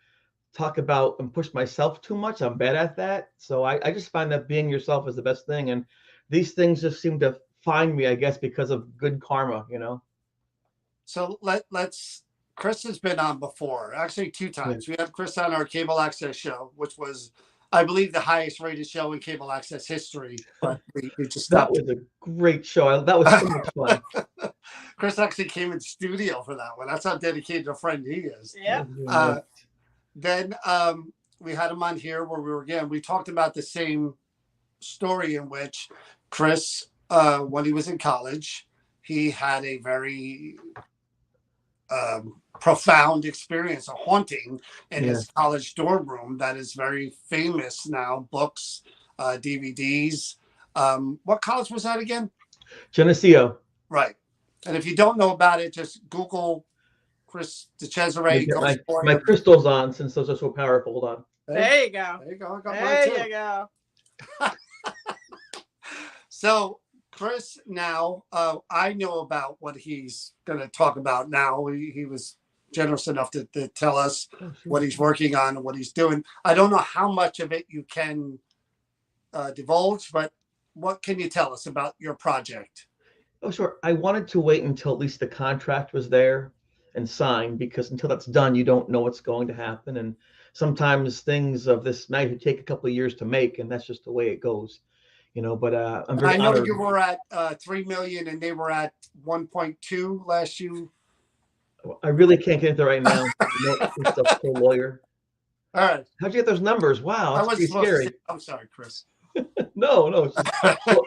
talk about and push myself too much. I'm bad at that. So I just find that being yourself is the best thing. And these things just seem to find me, I guess, because of good karma, So let's. Chris has been on before, actually 2 times. Yeah. We had Chris on our cable access show, which was, I believe, the highest rated show in cable access history. But we just stopped. That was a great show. That was so much fun. Chris actually came in studio for that one. That's how dedicated a friend he is. Yeah. Then we had him on here where we talked about the same story in which Chris, when he was in college, he had a very profound experience, a haunting in his college dorm room that is very famous now. Books, DVDs. What college was that again? Geneseo. Right. And if you don't know about it, just Google Chris DeCesare. My crystal's on since those are so powerful. Hold on. There you go. There you go. I got There mine too. you go. So Chris, now I know about what he's going to talk about now. He was generous enough to tell us what he's working on and what he's doing. I don't know how much of it you can divulge, but what can you tell us about your project? Oh, sure. I wanted to wait until at least the contract was there and signed, because until that's done, you don't know what's going to happen. And sometimes things of this magnitude take a couple of years to make, and that's just the way it goes. But I'm very honored. You were at 3 million and they were at 1.2 last you. I really can't get into right now. It's a full lawyer. All right. How'd you get those numbers? Wow, that's pretty scary. I'm sorry, Chris. No. Well,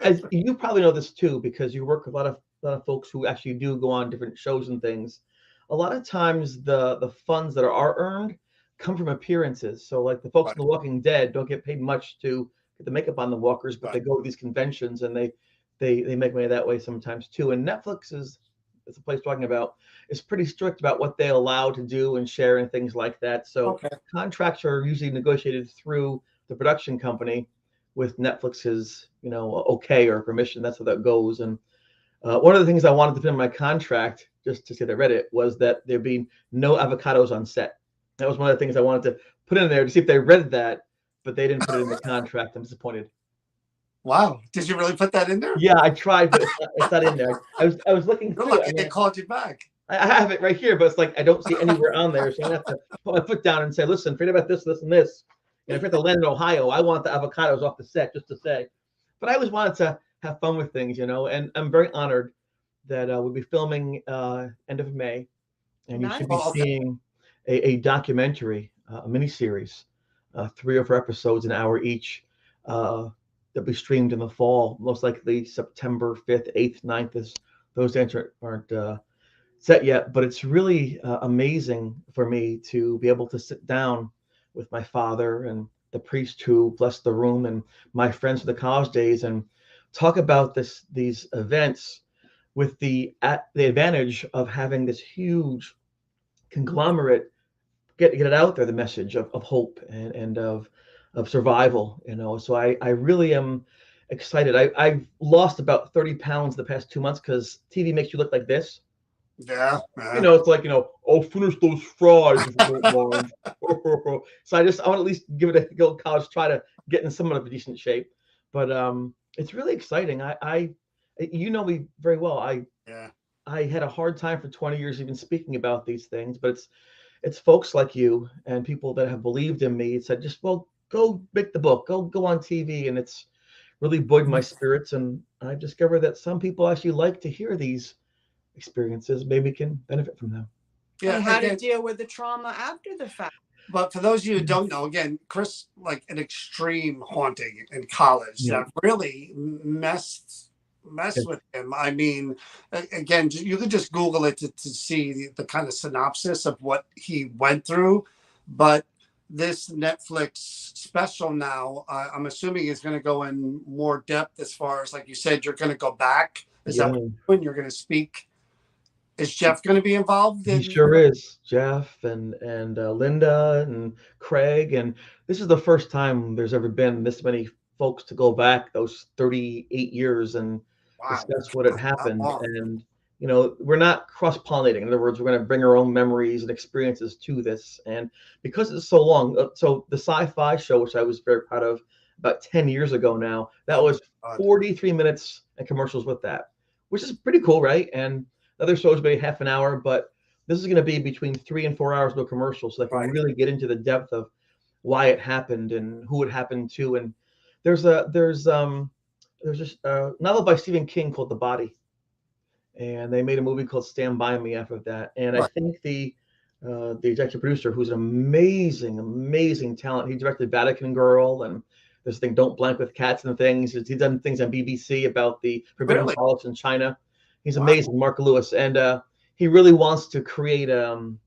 as you probably know this too, because you work with a lot of folks who actually do go on different shows and things. A lot of times the funds that are earned come from appearances. So like the folks in The Walking Dead don't get paid much to get the makeup on the walkers, but they go to these conventions and they make money that way sometimes too. And Netflix is the place talking about is pretty strict about what they allow to do and share and things like that. So contracts are usually negotiated through the production company with Netflix's okay or permission. That's how that goes. And one of the things I wanted to put in my contract, just to say that I read it, was that there be no avocados on set. That was one of the things I wanted to put in there to see if they read that, but they didn't put it in the contract. I'm disappointed. Wow. Did you really put that in there? Yeah, I tried, but it's not in there. I was looking You're through it. lucky they called you back. I have it right here, but it's like I don't see anywhere on there. So I have to put my foot down and say, listen, forget about this, this, and this. And if you have to land in Ohio, I want the avocados off the set, just to say. But I always wanted to have fun with things, you know, and I'm very honored that we'll be filming end of May, and you should be Nice. seeing a documentary, a miniseries, 3 or 4 episodes, an hour each, that'll be streamed in the fall, most likely September 5th, 8th, 9th. Those dates aren't set yet, but it's really amazing for me to be able to sit down with my father and the priest who blessed the room and my friends from the college days and talk about these events with the advantage of having this huge conglomerate get it out there, the message of hope and of survival, you know. So I really am excited. I've lost about 30 pounds the past 2 months because TV makes you look like this. Yeah. You know, it's like, you know, I'll finish those fries if you don't mind. So I want to at least give it a go college try to get in somewhat of a decent shape. But it's really exciting. I you know me very well. Yeah. I had a hard time for 20 years even speaking about these things, but it's folks like you and people that have believed in me said, just, well, go make the book, go on TV. And it's really buoyed my spirits. And I discovered that some people actually like to hear these experiences, maybe can benefit from them. Yeah. And how Again, to deal with the trauma after the fact. but for those of you who don't know, again, Chris, like an extreme haunting in college Yeah. that really messed with him. I mean, again, you could just Google it to see the kind of synopsis of what he went through. But this Netflix special now, I'm assuming is going to go in more depth as far as, like you said, you're going to go back. Is that when you're going to speak? Is Jeff going to be involved? He sure is. Jeff and Linda and Craig, and this is the first time there's ever been this many folks to go back those 38 years and discuss what had happened. And you know, we're not cross-pollinating. In other words, we're going to bring our own memories and experiences to this. And because it's so long, so the sci-fi show, which I was very proud of about 10 years ago now, that was 43 minutes and commercials with that, which is pretty cool, right? And other shows maybe half an hour, but this is going to be between 3 and 4 hours, no commercials, so they can really get into the depth of why it happened and who it happened to. And there's a novel by Stephen King called The Body, and they made a movie called Stand By Me after that. And I think the executive producer, who's an amazing talent, he directed Vatican Girl and this thing Don't Blank with Cats and things. He's done things on BBC about the forbidden politics in China. He's amazing, Mark Lewis, and he really wants to create an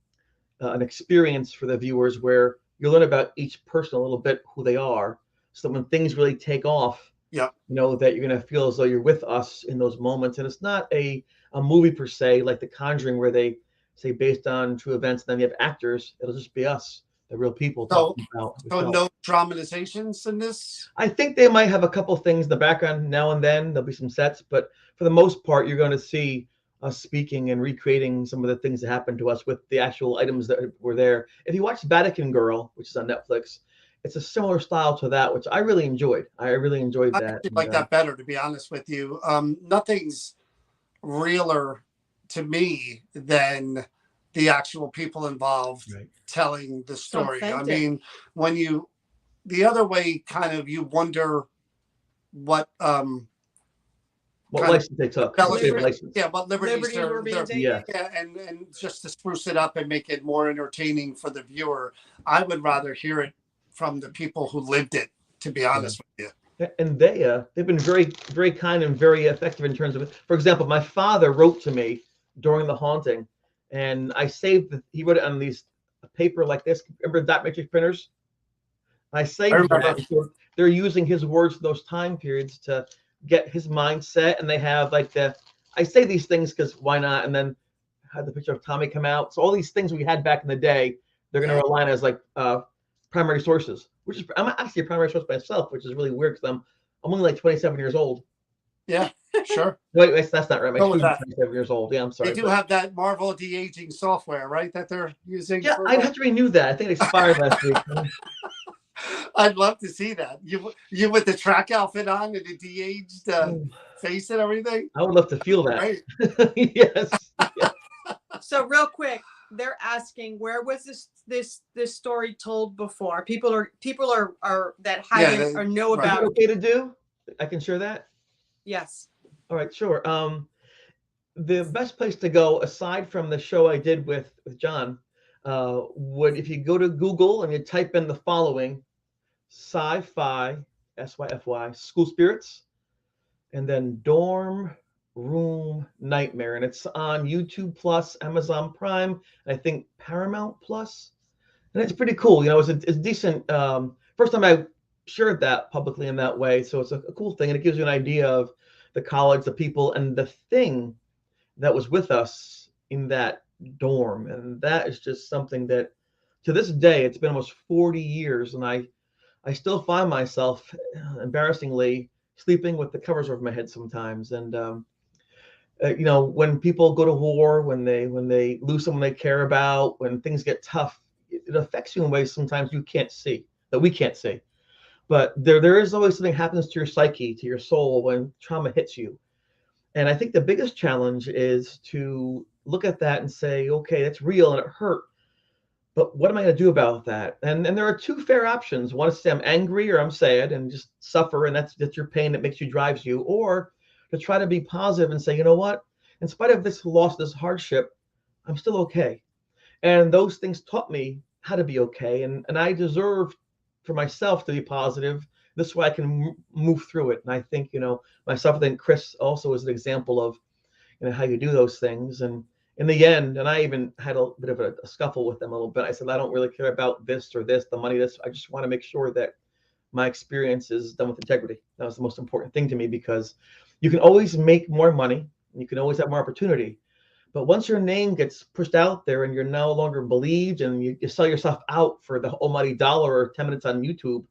experience for the viewers where you learn about each person a little bit, who they are, so that when things really take off, you know that you're going to feel as though you're with us in those moments. And it's not a movie per se, like The Conjuring, where they say based on true events, and then you have actors. It'll just be us, the real people talking about. So no dramatizations in this? I think they might have a couple things in the background now and then. There'll be some sets, but for the most part, you're going to see us speaking and recreating some of the things that happened to us with the actual items that were there. If you watch Vatican Girl, which is on Netflix, it's a similar style to that, which I really enjoyed. I really enjoyed that. I actually like that better, to be honest with you. Nothing's realer to me than the actual people involved telling the story. I mean, when the other way, kind of, you wonder what license they took. What liberties were being taken. Yeah, and just to spruce it up and make it more entertaining for the viewer, I would rather hear it from the people who lived it, to be honest with you. And they've been very kind and very effective in terms of it. For example, my father wrote to me during the haunting, and I saved he wrote it on these paper like this. Remember dot matrix printers? I saved that. So they're using his words for those time periods to get his mindset, and they have like I say these things because why not? And then had the picture of Tommy come out. So all these things we had back in the day, they're going to rely on as like primary sources, which is, I'm actually a primary source myself, which is really weird because I'm only like 27 years old. Yeah, sure. Wait, that's not right. My Go with student's that. 27 years old. Yeah, I'm They sorry. do But have that Marvel de-aging software, right? That they're using yeah, for. I'd have to renew that. I think it expired last week. I'd love to see that. You with the track outfit on and the de-aged face and everything. I would love to feel that. Right. Yes. So real quick, they're asking, where was this story told before? People are that haven't or know right. Is about. it okay to do? I can share that. Yes. All right, sure. The best place to go, aside from the show I did with John, would if you go to Google and you type in the following: sci-fi, SYFY, school spirits, and then dorm room nightmare, and it's on YouTube Plus, Amazon Prime, and I think Paramount Plus, and it's pretty cool. You know, it's decent. First time I shared that publicly in that way, so it's a cool thing, and it gives you an idea of the college, the people, and the thing that was with us in that dorm, and that is just something that, to this day, it's been almost 40 years, and I still find myself, embarrassingly, sleeping with the covers over my head sometimes. And you know, when people go to war, when they lose someone they care about, when things get tough, it affects you in ways sometimes you can't see, that we can't see. But there is always something happens to your psyche, to your soul, when trauma hits you. And I think the biggest challenge is to look at that and say, okay, that's real and it hurt, but what am I going to do about that? And there are two fair options. One is to say I'm angry or I'm sad and just suffer, and that's your pain that makes you, drives you, or to try to be positive and say, you know what? In spite of this loss, this hardship, I'm still okay. And those things taught me how to be okay, and I deserve for myself to be positive. This way I can move through it. And I think, you know, myself, I think Chris also is an example of, you know, how you do those things. And in the end, and I even had a bit of a scuffle with them a little bit. I said, I don't really care about this or this, the money, this. I just want to make sure that my experience is done with integrity. That was the most important thing to me, because you can always make more money. You can always have more opportunity. But once your name gets pushed out there and you're no longer believed, and you sell yourself out for the almighty dollar or 10 minutes on YouTube,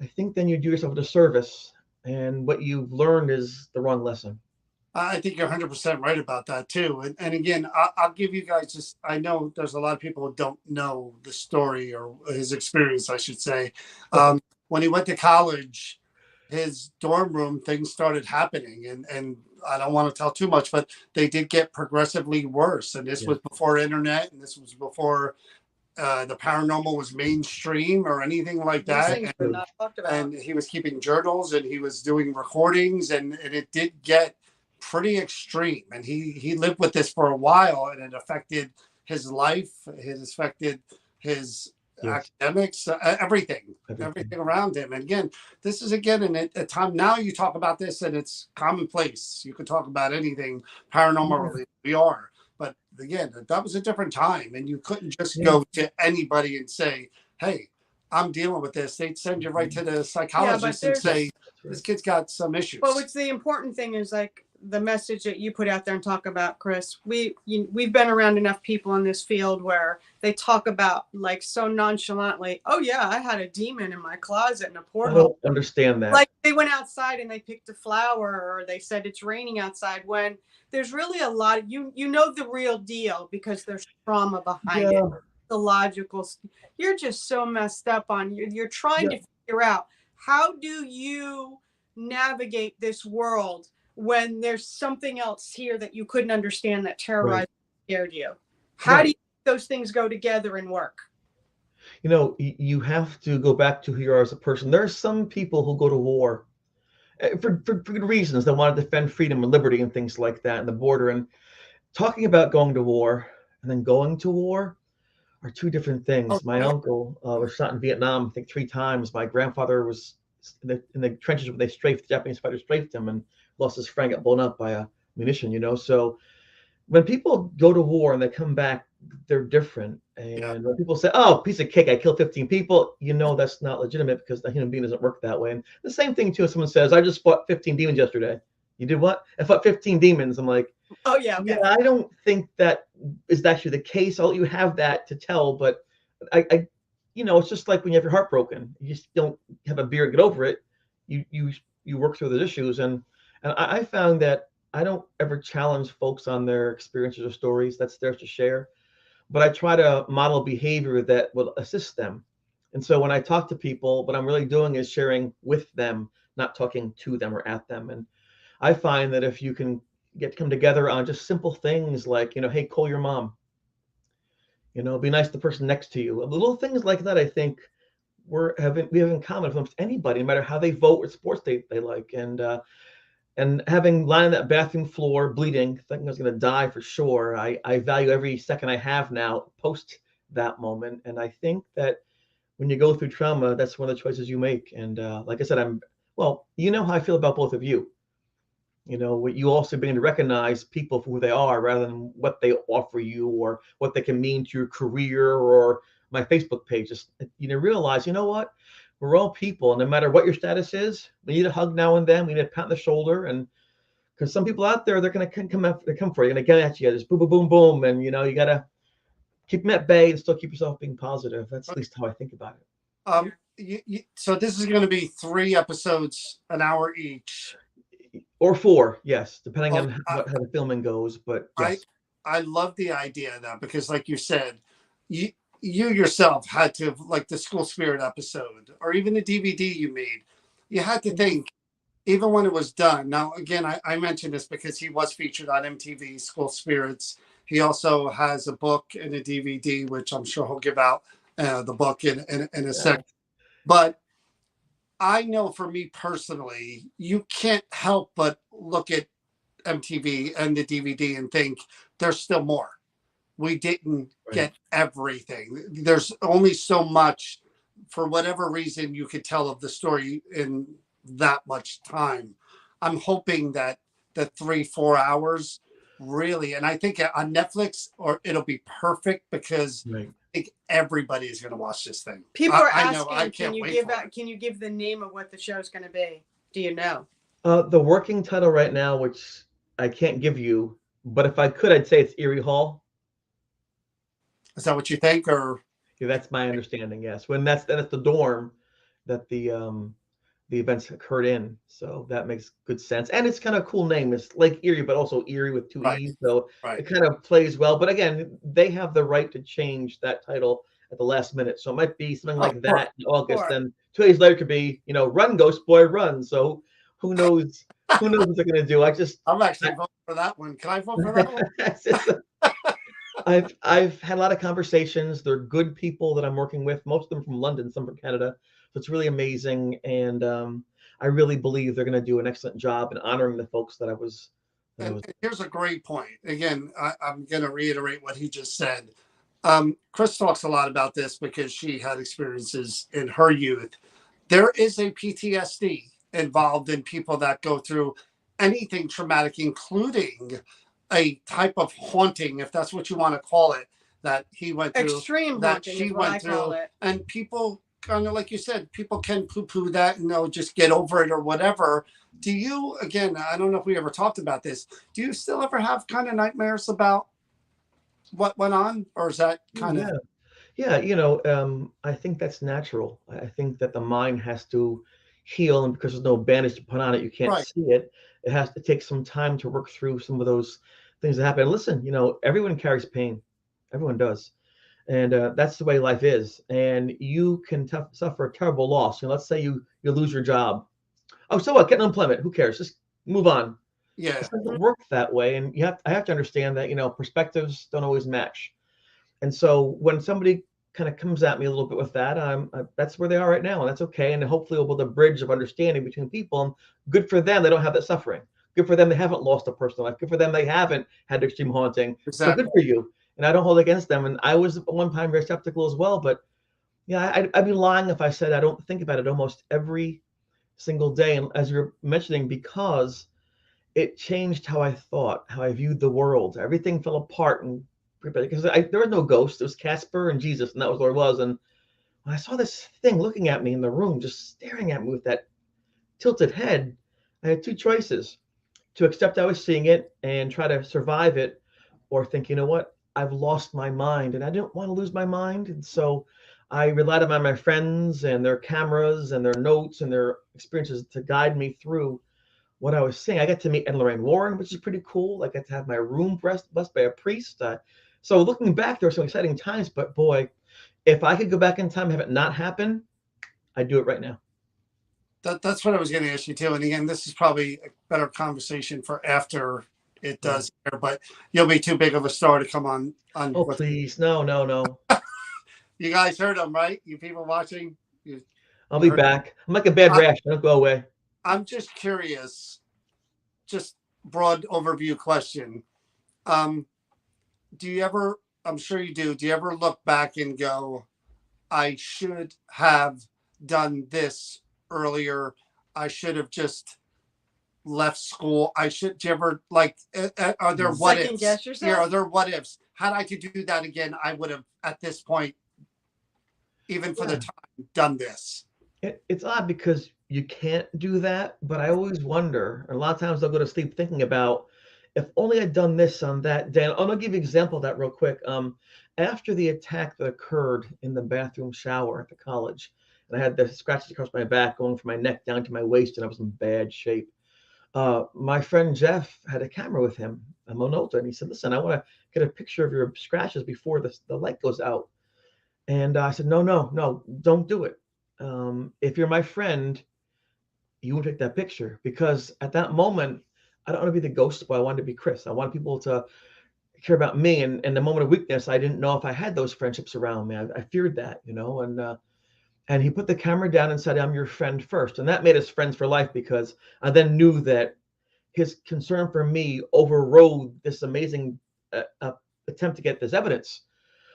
I think then you do yourself a disservice. And what you've learned is the wrong lesson. I think you're 100% right about that too. And again, I'll give you guys just, I know there's a lot of people who don't know the story or his experience, I should say. When he went to college, his dorm room, things started happening. And I don't want to tell too much, but they did get progressively worse. And this was before internet, and this was before the paranormal was mainstream or anything like These that. things were not talked about. And he was keeping journals and he was doing recordings, and it did get pretty extreme. And he lived with this for a while, and it affected his life, it affected his academics, everything around him. And again, this is in a time now you talk about this and it's commonplace. You could talk about anything paranormal related. We are. But again, that was a different time, and you couldn't just go to anybody and say, hey, I'm dealing with this. They'd send you right to the psychologist and say, this kid's got some issues. Well, what's the important thing is like the message that you put out there and talk about, Chris. We've been around enough people in this field where they talk about like so nonchalantly, oh yeah, I had a demon in my closet in a porthole. I don't understand that. Like they went outside and they picked a flower, or they said it's raining outside, when there's really a lot of, you know the real deal because there's trauma behind it. The logical, you're just so messed up on you're trying to figure out, how do you navigate this world when there's something else here that you couldn't understand that terrorized and scared you? How do you those things go together and work? You know, you have to go back to who you are as a person. There are some people who go to war for good reasons. They want to defend freedom and liberty and things like that, and the border. And talking about going to war and then going to war are two different things. My uncle was shot in Vietnam, I think 3 times. My grandfather was in the trenches where the Japanese fighters strafed him, and lost his friend, got blown up by a munition, you know. So when people go to war and they come back, they're different. And when people say, oh, piece of cake, I killed 15 people, you know that's not legitimate, because the human being doesn't work that way. And the same thing too, if someone says, I just fought 15 demons yesterday. You did what? I fought 15 demons. I'm like, oh yeah, okay. I don't think that is actually the case. I'll let you have that to tell, but I you know, it's just like when you have your heart broken. You just don't have a beer and get over it. You work through those issues, and And I found that I don't ever challenge folks on their experiences or stories. That's theirs to share. But I try to model behavior that will assist them. And so when I talk to people, what I'm really doing is sharing with them, not talking to them or at them. And I find that if you can come together on just simple things like, hey, call your mom, be nice to the person next to you. Little things like that, I think we have in common with almost anybody, no matter how they vote or sports they like. And having lying on that bathroom floor bleeding, thinking I was going to die for sure, I value every second I have now post that moment. And I think that when you go through trauma, that's one of the choices you make. And like I said, well, you know how I feel about both of you. What you also begin to recognize people for who they are rather than what they offer you or what they can mean to your career or my Facebook page. Just realize, you know what? We're all people, and no matter what your status is, we need a hug now and then. We need a pat on the shoulder, and because some people out there, they're going to come after, they come for you, they're going to get at you, just boom, boom, boom, boom, and you got to keep them at bay and still keep yourself being positive. That's at least how I think about it. So this is going to be 3 episodes, an hour each. Or 4, yes, depending on how the filming goes. But yes. I love the idea of that because, like you said, you yourself had to, like the school spirit episode or even the DVD you made, you had to think, even when it was done. Now, again, I mentioned this because he was featured on MTV School Spirits. He also has a book and a DVD, which I'm sure he'll give out the book in a sec. But I know for me personally, you can't help but look at MTV and the DVD and think there's still more. We didn't get everything. There's only so much, for whatever reason, you could tell of the story in that much time. I'm hoping that the 3-4 hours really, and I think on Netflix, or it'll be perfect because I think everybody is going to watch this thing. People are asking, can you give the name of what the show's going to be? Do you know? The working title right now, which I can't give you, but if I could, I'd say it's Erie Hall. Is that what you think, or? Yeah, that's my understanding. Yes, when that's the dorm that the events occurred in, so that makes good sense. And it's kind of a cool name. It's Lake Erie, but also Erie with 2 E's, so it kind of plays well. But again, they have the right to change that title at the last minute, so it might be something like that in August. Then 2 days later could be, run, Ghost Boy, run. So who knows? Who knows what they're gonna do? I'm actually voting for that one. Can I vote for that one? I've had a lot of conversations. They're good people that I'm working with, most of them from London, some from Canada. So it's really amazing. And I really believe they're going to do an excellent job in honoring the folks that I was. Here's a great point. Again, I'm going to reiterate what he just said. Chris talks a lot about this because she had experiences in her youth. There is a PTSD involved in people that go through anything traumatic, including a type of haunting, if that's what you want to call it, that he went through. Extreme that haunting she is what went I through. call it. And people, kind of like you said, people can poo-poo that and just get over it or whatever. Do you, again, I don't know if we ever talked about this, do you still ever have kind of nightmares about what went on? Or is that kind of... Yeah, I think that's natural. I think that the mind has to heal, and because there's no bandage to put on it, you can't see it. It has to take some time to work through some of those things that happen. And listen, everyone carries pain. Everyone does. And that's the way life is. And you can suffer a terrible loss. Let's say you lose your job. Oh, so what? Get unemployment. Who cares? Just move on. Yeah. It doesn't work that way. And I have to understand that, perspectives don't always match. And so when somebody kind of comes at me a little bit with that, that's where they are right now, and that's okay. And hopefully we'll build a bridge of understanding between people. And good for them, they don't have that suffering. Good for them, they haven't lost a personal life. Good for them, they haven't had extreme haunting. Exactly. So good for you. And I don't hold against them. And I was at one time very skeptical as well. But yeah, I'd be lying if I said I don't think about it almost every single day. And as you're mentioning, because it changed how I thought, how I viewed the world. Everything fell apart, and because there was no ghost. It was Casper and Jesus, and that was what it was. And when I saw this thing looking at me in the room, just staring at me with that tilted head, I had 2 choices: to accept I was seeing it and try to survive it, or think, you know what, I've lost my mind, and I didn't want to lose my mind. And so I relied on my friends and their cameras and their notes and their experiences to guide me through what I was saying. I got to meet Ed and Lorraine Warren, which is pretty cool. I got to have my room blessed by a priest. So looking back, there were some exciting times, but boy, if I could go back in time and have it not happen, I'd do it right now. That's what I was going to ask you too. And again, this is probably a better conversation for after it does air, but you'll be too big of a star to come on. Oh, please. No. You guys heard him, right? You people watching? I'll be back. I'm like a bad rash. Don't go away. I'm just curious, just broad overview question. Do you ever, I'm sure you do you ever look back and go, I should have done this earlier? I should have just left school. Do you ever like, are there what ifs? Guess yourself? Yeah, are there what ifs? Had I could do that again, I would have at this point, even for the time, done this. It's odd because you can't do that, but I always wonder, and a lot of times I'll go to sleep thinking about, if only I'd done this on that day. I'm gonna give you an example of that real quick. After the attack that occurred in the bathroom shower at the college, and I had the scratches across my back going from my neck down to my waist, and I was in bad shape. My friend Jeff had a camera with him, a Monolta, and he said, listen, I want to get a picture of your scratches before the light goes out. And I said, no, don't do it. If you're my friend, you won't take that picture, because at that moment, I don't want to be the ghost, but I wanted to be Chris. I want people to care about me. And in the moment of weakness, I didn't know if I had those friendships around me. I feared that, and he put the camera down and said, I'm your friend first. And that made us friends for life, because I then knew that his concern for me overrode this amazing attempt to get this evidence.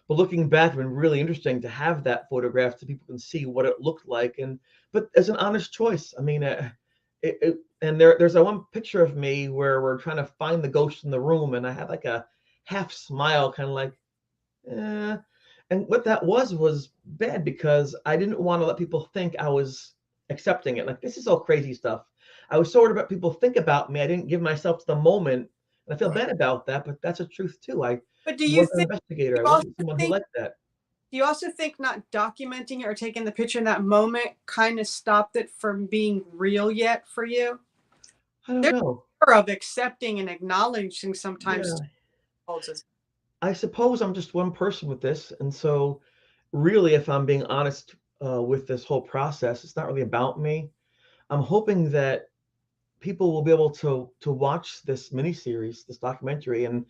But looking back, it's been really interesting to have that photograph so people can see what it looked like. But as an honest choice, I mean, and there's that one picture of me where we're trying to find the ghost in the room, and I had like a half smile, kind of like, eh. And what that was bad, because I didn't want to let people think I was accepting it. Like, this is all crazy stuff. I was so worried about people think about me. I didn't give myself to the moment. And I feel bad about that, but that's a truth too. But do you think, an investigator. I wasn't someone who liked that. Do you also think not documenting it or taking the picture in that moment kind of stopped it from being real yet for you? I don't know. Of accepting and acknowledging sometimes. Yeah. I suppose I'm just one person with this. And so really, if I'm being honest with this whole process, it's not really about me. I'm hoping that people will be able to watch this miniseries, this documentary, and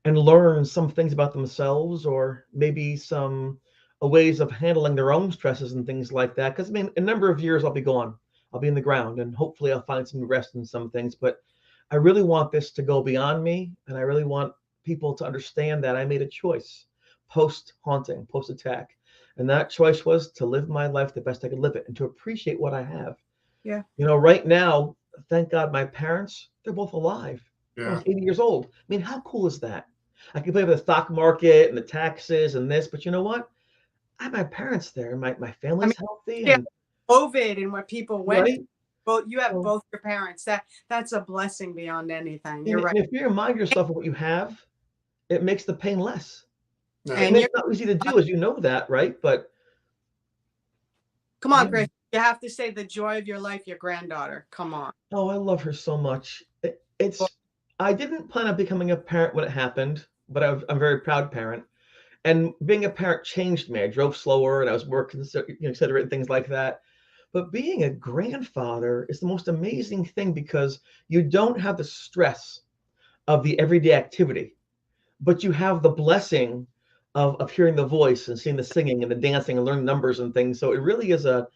learn some things about themselves, or maybe some ways of handling their own stresses and things like that. Because I mean, a number of years I'll be gone. I'll be in the ground, and hopefully I'll find some rest in some things. But I really want this to go beyond me, and I really want people to understand that I made a choice post-haunting, post-attack. And that choice was to live my life the best I could live it, and to appreciate what I have. Yeah. Right now, thank God, my parents, they're both alive. Yeah. I was 80 years old. I mean, how cool is that? I can play with the stock market and the taxes and this, but you know what? I have my parents there, and my family's healthy. Yeah, and COVID and what people went right? through. Well, you have both your parents. That's a blessing beyond anything. You're right. And if you remind yourself of what you have, it makes the pain less. Yeah. And it's not easy to do, as you know that, right? But come on, Chris. You have to say the joy of your life, your granddaughter. Come on. Oh, I love her so much. I didn't plan on becoming a parent when it happened, but I'm a very proud parent. And being a parent changed me. I drove slower, and I was more considerate and things like that. But being a grandfather is the most amazing thing, because you don't have the stress of the everyday activity, but you have the blessing of hearing the voice and seeing the singing and the dancing and learning numbers and things. So it really is an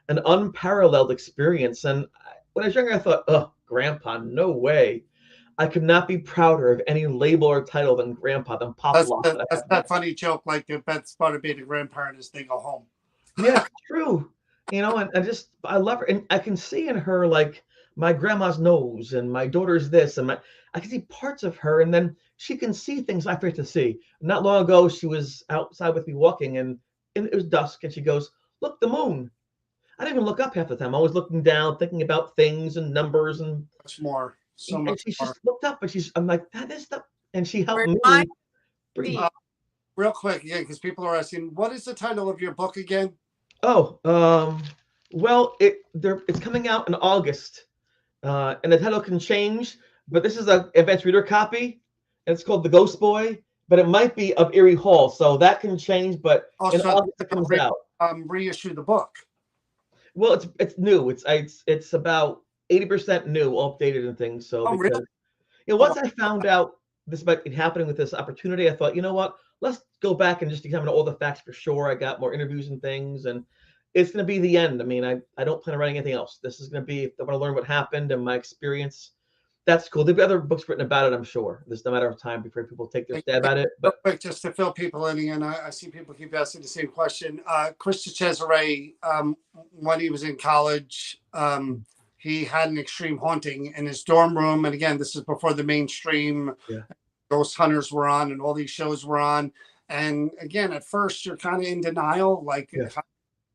unparalleled experience. And when I was younger, I thought, oh, grandpa, no way. I could not be prouder of any label or title than grandpa, than Papa. That's that funny joke, like the best part of being a grandparent is they go home. Yeah, it's true. And I love her. And I can see in her, like, my grandma's nose, and my daughter's this, and I can see parts of her, and then she can see things I forget to see. Not long ago, she was outside with me walking, and it was dusk, and she goes, look, the moon. I didn't even look up half the time. I was looking down, thinking about things and numbers and much more. So and much she's more. just looked up, and I'm like, that is the, and she helped me breathe. Real quick, again, because people are asking, what is the title of your book again? Oh, well, it's coming out in August, and the title can change, but this is a advanced reader copy, and it's called The Ghost Boy, but it might be of Erie Hall, so that can change, but in Also, August it comes out. reissue the book. Well, it's new. It's about 80% new, updated and things. So Oh, because really? once I found out this might be happening with this opportunity, I thought, you know what? Let's go back and just examine all the facts for sure. I got more interviews and things, and it's going to be the end. I mean, I don't plan on writing anything else. This is going to be, if I want to learn what happened and my experience. That's cool. There'll be other books written about it, I'm sure. There's no matter of time before people take their stab at it. Real But quick, just to fill people in again, I see people keep asking the same question. Chris Cesare, when he was in college, he had an extreme haunting in his dorm room. And again, this is before the mainstream ghost hunters were on and all these shows were on. And again, at first, you're kind of in denial, like,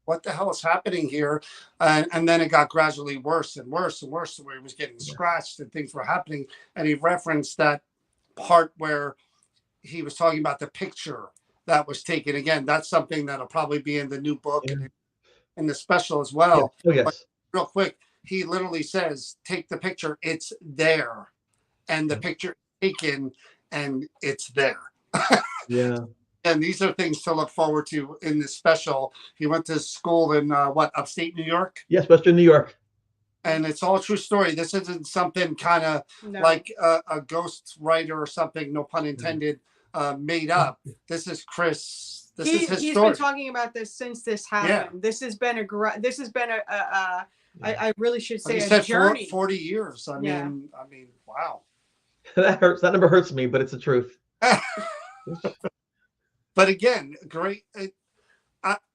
what the hell is happening here? And then it got gradually worse and worse and worse, where he was getting scratched and things were happening. And he referenced that part where he was talking about the picture that was taken. Again, that's something that'll probably be in the new book and in the special as well. Oh, yes. But real quick, he literally says, take the picture, it's there. And the picture is taken and it's there. Yeah. And these are things to look forward to in this special. He went to school in upstate New York? Yes, Western New York. And it's all a true story. This isn't something kind of like a ghost writer or something, no pun intended, made up. This is Chris. This is his he's story. been talking about this since this happened. This has been I really should say He a said journey. 40 years. I mean, wow. That hurts. That number hurts me, but it's the truth. But again, great.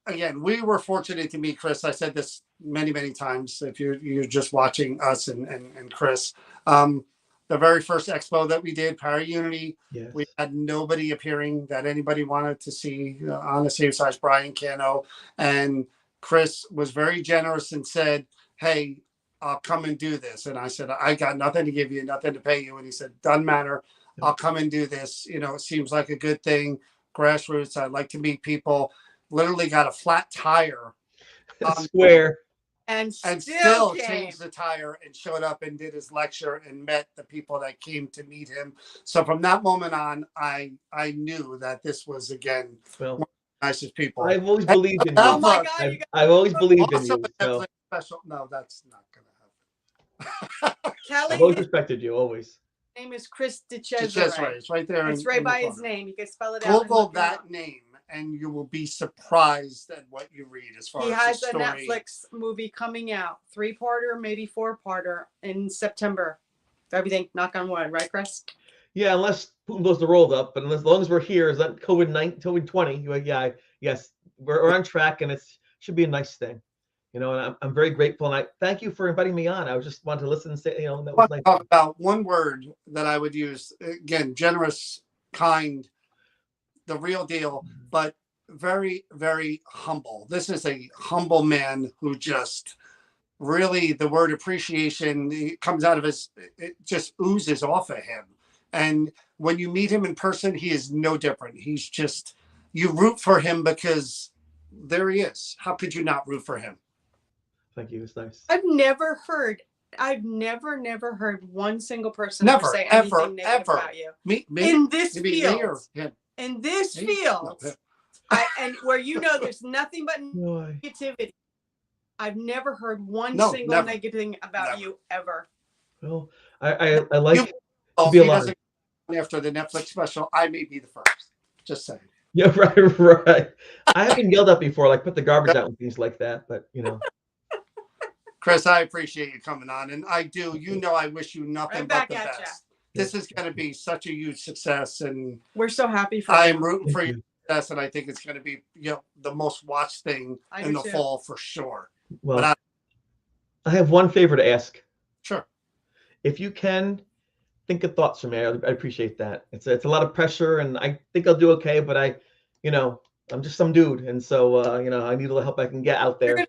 Again, we were fortunate to meet Chris. I said this many, many times. If you're just watching us and Chris, the very first expo that we did, Para Unity, we had nobody appearing that anybody wanted to see on the safe side. Brian Cano, and Chris was very generous and said, "Hey, I'll come and do this." And I said, "I got nothing to give you, nothing to pay you." And he said, "Doesn't matter. I'll come and do this. You know, it seems like a good thing. Grassroots. I'd like to meet people." Literally got a flat tire square and still changed the tire and showed up and did his lecture and met the people that came to meet him. So from that moment on, I knew that this was, again, one of the nicest people. I've always believed in you. Oh my God, I've always believed in you. So. Special. No, that's not gonna happen. Kelly, I've always respected you, always. His name is Chris DeCesare. It's right there. It's right by his name. You can spell it out. Google that name, and you will be surprised at what you read as far as he has the a story. Netflix movie coming out, 3-parter, maybe 4-parter in September. Everything, knock on wood, right, Chris? Yeah, unless Putin blows the world up, but as long as we're here, is that COVID-20? Yes, we're on track, and it should be a nice thing. You know, and I'm very grateful, and I thank you for inviting me on. I just wanted to listen and say, that was nice. Talk about one word that I would use, again, generous, kind, the real deal, but very, very humble. This is a humble man who just really, the word appreciation, it comes out of it just oozes off of him. And when you meet him in person, he is no different. He's just, you root for him because there he is. How could you not root for him? Thank you. It's nice. I've never heard one single person ever say anything negative about you. Me? In this field. Him? In this field. And where there's nothing but negativity. I've never heard one single negative thing about you ever. Well, I like to be alive. After the Netflix special, I may be the first. Just saying. Yeah, right. I have been yelled at before, like put the garbage out and things like that, but Chris, I appreciate you coming on, and I do. I wish you nothing but the best. This is going to be such a huge success, and we're so happy for you. I'm rooting for your success, and I think it's going to be the most watched thing in the fall for sure. Well, I have one favor to ask. Sure. If you can think of thoughts from me, I appreciate that. It's a lot of pressure, and I think I'll do okay, but I'm just some dude, and so I need a little help I can get out there.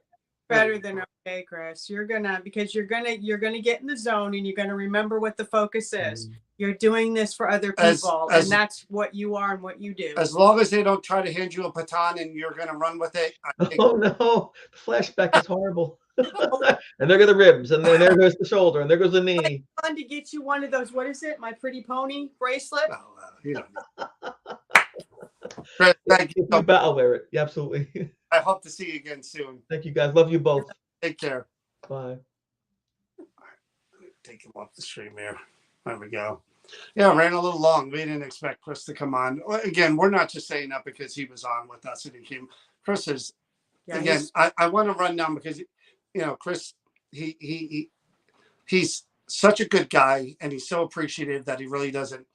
Better than okay, Chris. You're gonna get in the zone, and you're gonna remember what the focus is. You're doing this for other people, and that's what you are and what you do. As long as they don't try to hand you a baton and you're gonna run with it. Oh no, the flashback is horrible. And there go the ribs, and then there goes the shoulder, and there goes the knee. Fun to get you one of those. What is it? My Pretty Pony bracelet. Oh, you don't know. Chris, thank you. You bet I'll wear it. Yeah, absolutely. I hope to see you again soon. Thank you, guys. Love you both. Take care. Bye. Take him off the stream here. There we go. Yeah, ran a little long. We didn't expect Chris to come on. Again, we're not just saying that because he was on with us and he came. Chris is, again, I want to run down because, Chris, he's such a good guy and he's so appreciative that he really doesn't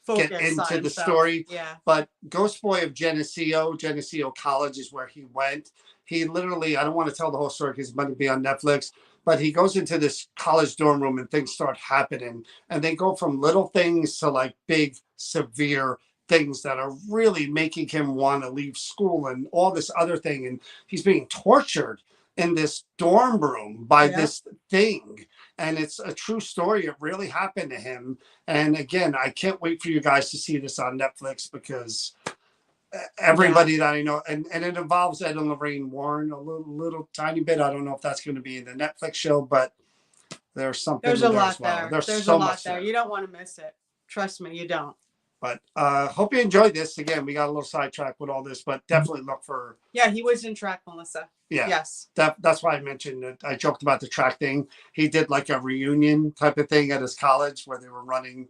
get into the story. Yeah. But Ghost Boy of Geneseo College is where he went. He literally, I don't want to tell the whole story because it's going to be on Netflix, but he goes into this college dorm room and things start happening. And they go from little things to like big, severe things that are really making him want to leave school and all this other thing. And he's being tortured in this dorm room by this thing. And it's a true story. It really happened to him. And again, I can't wait for you guys to see this on Netflix because everybody that I know, and it involves Ed and Lorraine Warren a little tiny bit. I don't know if that's going to be in the Netflix show, but there's something. There's a lot there. There's so a lot much there. You don't want to miss it. Trust me, you don't. But hope you enjoyed this. Again, we got a little sidetracked with all this, but definitely look for. Yeah, he was in track, Melissa. Yeah. Yes. That's why I mentioned it. I joked about the track thing. He did like a reunion type of thing at his college where they were running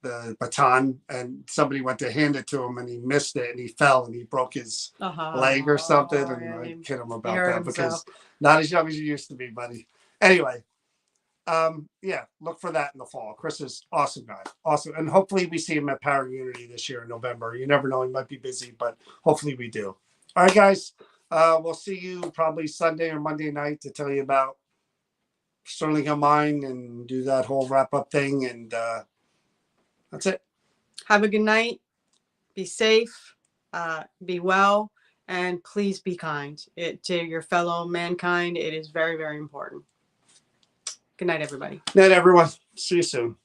the baton and somebody went to hand it to him and he missed it and he fell and he broke his leg or something. And I kid him about that because not as young as you used to be, buddy. Anyway. Look for that in the fall. Chris is awesome guy. Awesome. And hopefully we see him at Power Unity this year in November. You never know. He might be busy, but hopefully we do. All right, guys. We'll see you probably Sunday or Monday night to tell you about Sterling Hill Mine and do that whole wrap up thing. And that's it. Have a good night. Be safe. Be well. And please be kind to your fellow mankind. It is very, very important. Good night, everybody. Night, everyone. See you soon.